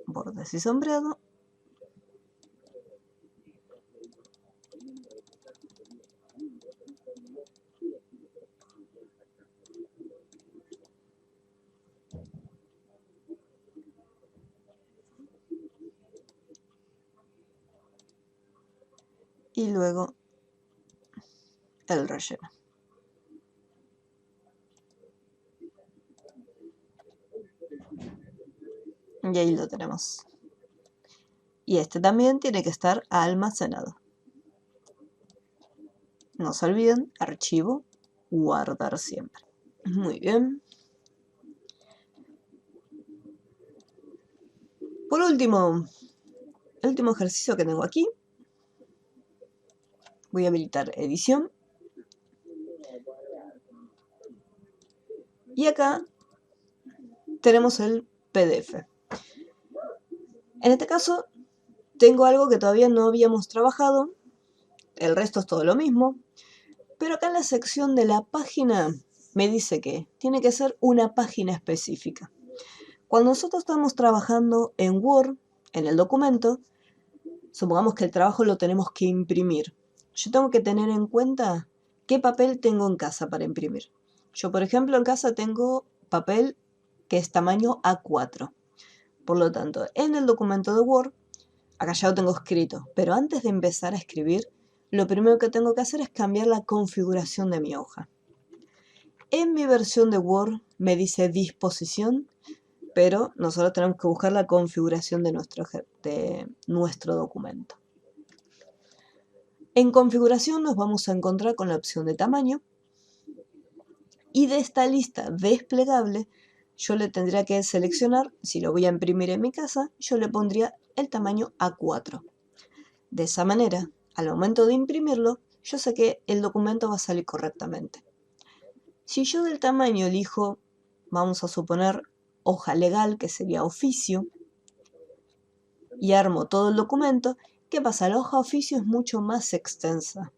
Bordes y sombreado. Y luego el relleno. Y ahí lo tenemos. Y este también tiene que estar almacenado. No se olviden, archivo, guardar siempre. Muy bien. Por último, el último ejercicio que tengo aquí. Voy a habilitar edición. Y acá tenemos el PDF. En este caso, tengo algo que todavía no habíamos trabajado. El resto es todo lo mismo. Pero acá en la sección de la página me dice que tiene que ser una página específica. Cuando nosotros estamos trabajando en Word, en el documento, supongamos que el trabajo lo tenemos que imprimir. Yo tengo que tener en cuenta qué papel tengo en casa para imprimir. Yo, por ejemplo, en casa tengo papel que es tamaño A4. Por lo tanto, en el documento de Word, acá ya lo tengo escrito, pero antes de empezar a escribir, lo primero que tengo que hacer es cambiar la configuración de mi hoja. En mi versión de Word me dice disposición, pero nosotros tenemos que buscar la configuración de nuestro documento. En configuración nos vamos a encontrar con la opción de tamaño y de esta lista desplegable yo le tendría que seleccionar, si lo voy a imprimir en mi casa, yo le pondría el tamaño A4. De esa manera, al momento de imprimirlo, yo sé que el documento va a salir correctamente. Si yo del tamaño elijo vamos a suponer hoja legal, que sería oficio, y armo todo el documento. ¿Qué pasa? La hoja oficio es mucho más extensa,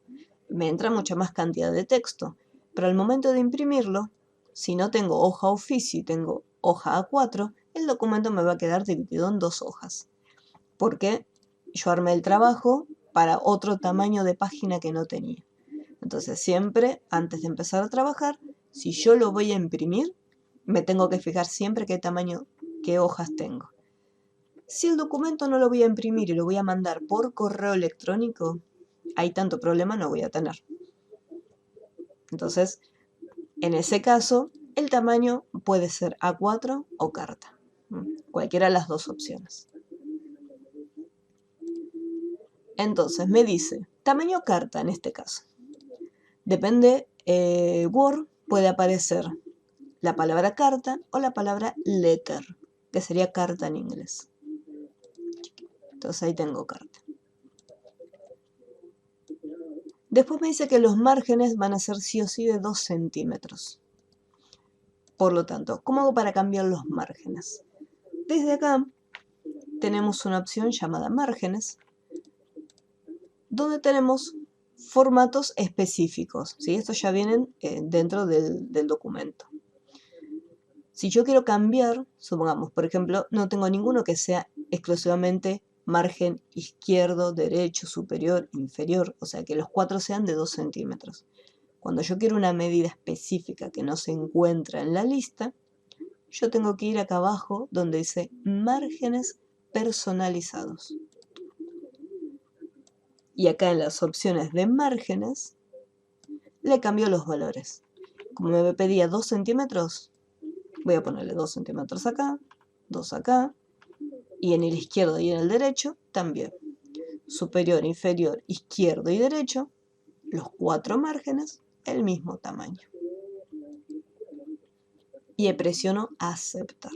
me entra mucha más cantidad de texto, pero al momento de imprimirlo, si no tengo hoja oficio y tengo hoja A4, el documento me va a quedar dividido en 2 hojas, porque yo armé el trabajo para otro tamaño de página que no tenía. Entonces siempre, antes de empezar a trabajar, si yo lo voy a imprimir, me tengo que fijar siempre qué tamaño, qué hojas tengo. Si el documento no lo voy a imprimir y lo voy a mandar por correo electrónico, hay tanto problema no voy a tener. Entonces, en ese caso, el tamaño puede ser A4 o carta. Cualquiera de las dos opciones. Entonces, me dice, tamaño carta en este caso. Depende, Word puede aparecer la palabra carta o la palabra letter, que sería carta en inglés. Entonces ahí tengo carta. Después me dice que los márgenes van a ser sí o sí de 2 centímetros. Por lo tanto, ¿cómo hago para cambiar los márgenes? Desde acá tenemos una opción llamada márgenes, donde tenemos formatos específicos, ¿sí? Estos ya vienen dentro del documento. Si yo quiero cambiar, supongamos, por ejemplo, no tengo ninguno que sea exclusivamente margen izquierdo, derecho, superior, inferior, o sea que los 4 sean de 2 centímetros. Cuando yo quiero una medida específica que no se encuentra en la lista, yo tengo que ir acá abajo donde dice márgenes personalizados. Y acá en las opciones de márgenes le cambio los valores. Como me pedía 2 centímetros, voy a ponerle 2 centímetros acá, 2 acá, y en el izquierdo y en el derecho también. Superior, inferior, izquierdo y derecho, los 4 márgenes, el mismo tamaño. Y presiono aceptar.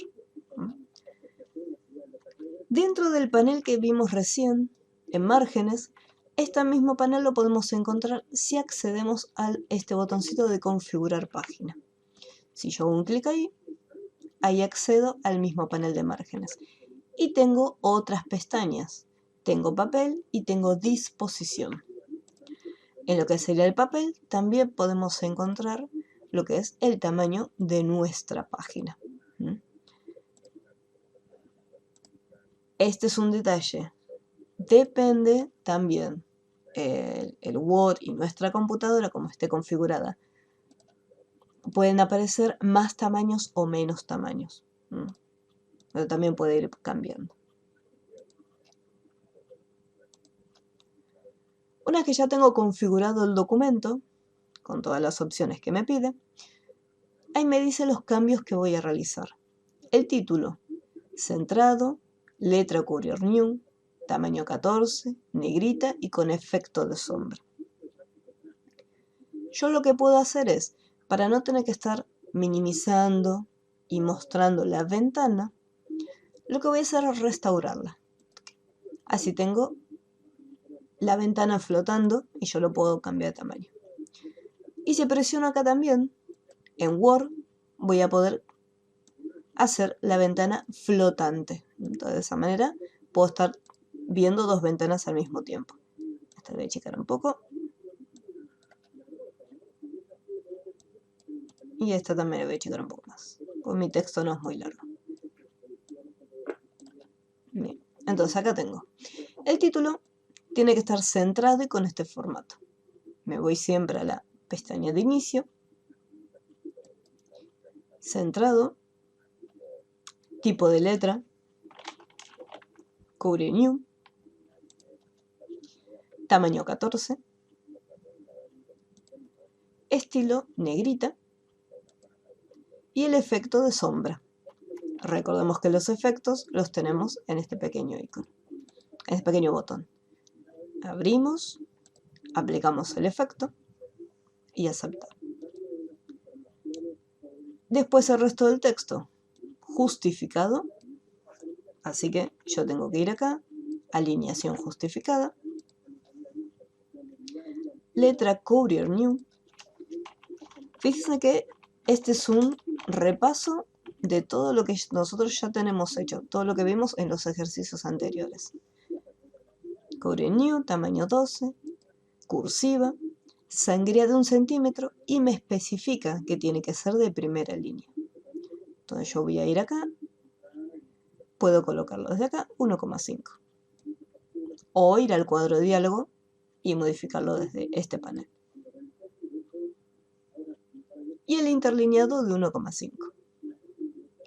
Dentro del panel que vimos recién, en márgenes, este mismo panel lo podemos encontrar si accedemos a este botoncito de configurar página. Si yo hago un clic ahí accedo al mismo panel de márgenes. Y tengo otras pestañas. Tengo papel y tengo disposición. En lo que sería el papel también podemos encontrar lo que es el tamaño de nuestra página. Este es un detalle. Depende también el Word y nuestra computadora, como esté configurada. Pueden aparecer más tamaños o menos tamaños. Pero también puede ir cambiando. Una vez que ya tengo configurado el documento, con todas las opciones que me pide, ahí me dice los cambios que voy a realizar. El título, centrado, letra Courier New, tamaño 14, negrita y con efecto de sombra. Yo lo que puedo hacer es, para no tener que estar minimizando y mostrando la ventana, lo que voy a hacer es restaurarla. Así tengo la ventana flotando y yo lo puedo cambiar de tamaño. Y si presiono acá también, en Word, voy a poder hacer la ventana flotante. Entonces, de esa manera puedo estar viendo 2 ventanas al mismo tiempo. Esta voy a achicar un poco. Y esta también la voy a achicar un poco más, porque mi texto no es muy largo. Bien, entonces acá tengo. El título tiene que estar centrado y con este formato. Me voy siempre a la pestaña de inicio. Centrado. Tipo de letra. Courier New. Tamaño 14. Estilo negrita. Y el efecto de sombra. Recordemos que los efectos los tenemos en este pequeño icono, en este pequeño botón. Abrimos, aplicamos el efecto y aceptar. Después el resto del texto, justificado. Así que yo tengo que ir acá, alineación justificada. Letra Courier New. Fíjense que este es un repaso de todo lo que nosotros ya tenemos hecho, todo lo que vimos en los ejercicios anteriores. Cobre new, tamaño 12, cursiva, sangría de 1 centímetro y me especifica que tiene que ser de primera línea. Entonces yo voy a ir acá, puedo colocarlo desde acá, 1,5. O ir al cuadro diálogo y modificarlo desde este panel. Y el interlineado de 1,5.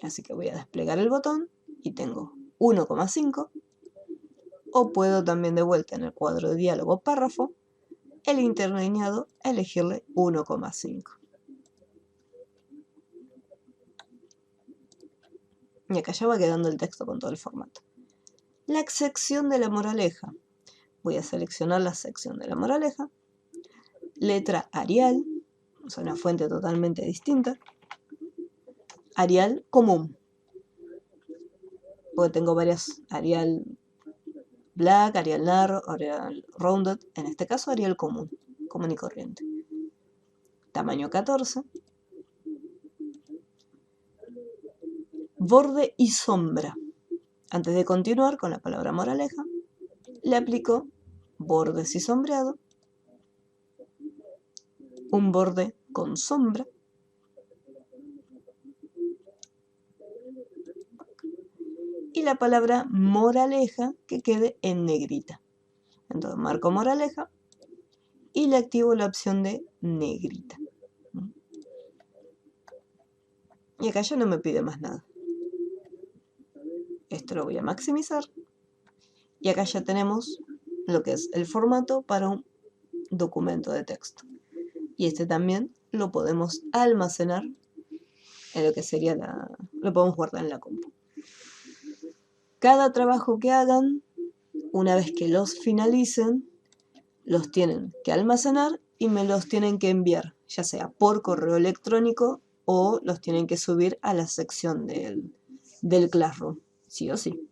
Así que voy a desplegar el botón y tengo 1,5. O puedo también de vuelta en el cuadro de diálogo párrafo, el interlineado, elegirle 1,5. Y acá ya va quedando el texto con todo el formato. La sección de la moraleja. Voy a seleccionar la sección de la moraleja. Letra Arial, es una fuente totalmente distinta. Arial común, porque tengo varias, Arial Black, Arial Narrow, Arial Rounded, en este caso Arial común y corriente. Tamaño 14. Borde y sombra. Antes de continuar con la palabra moraleja, le aplico bordes y sombreado, un borde con sombra, y la palabra moraleja que quede en negrita. Entonces marco moraleja y le activo la opción de negrita. Y acá ya no me pide más nada. Esto lo voy a maximizar. Y acá ya tenemos lo que es el formato para un documento de texto. Y este también lo podemos almacenar en lo que sería lo podemos guardar en la compu. Cada trabajo que hagan, una vez que los finalicen, los tienen que almacenar y me los tienen que enviar, ya sea por correo electrónico o los tienen que subir a la sección del Classroom, sí o sí.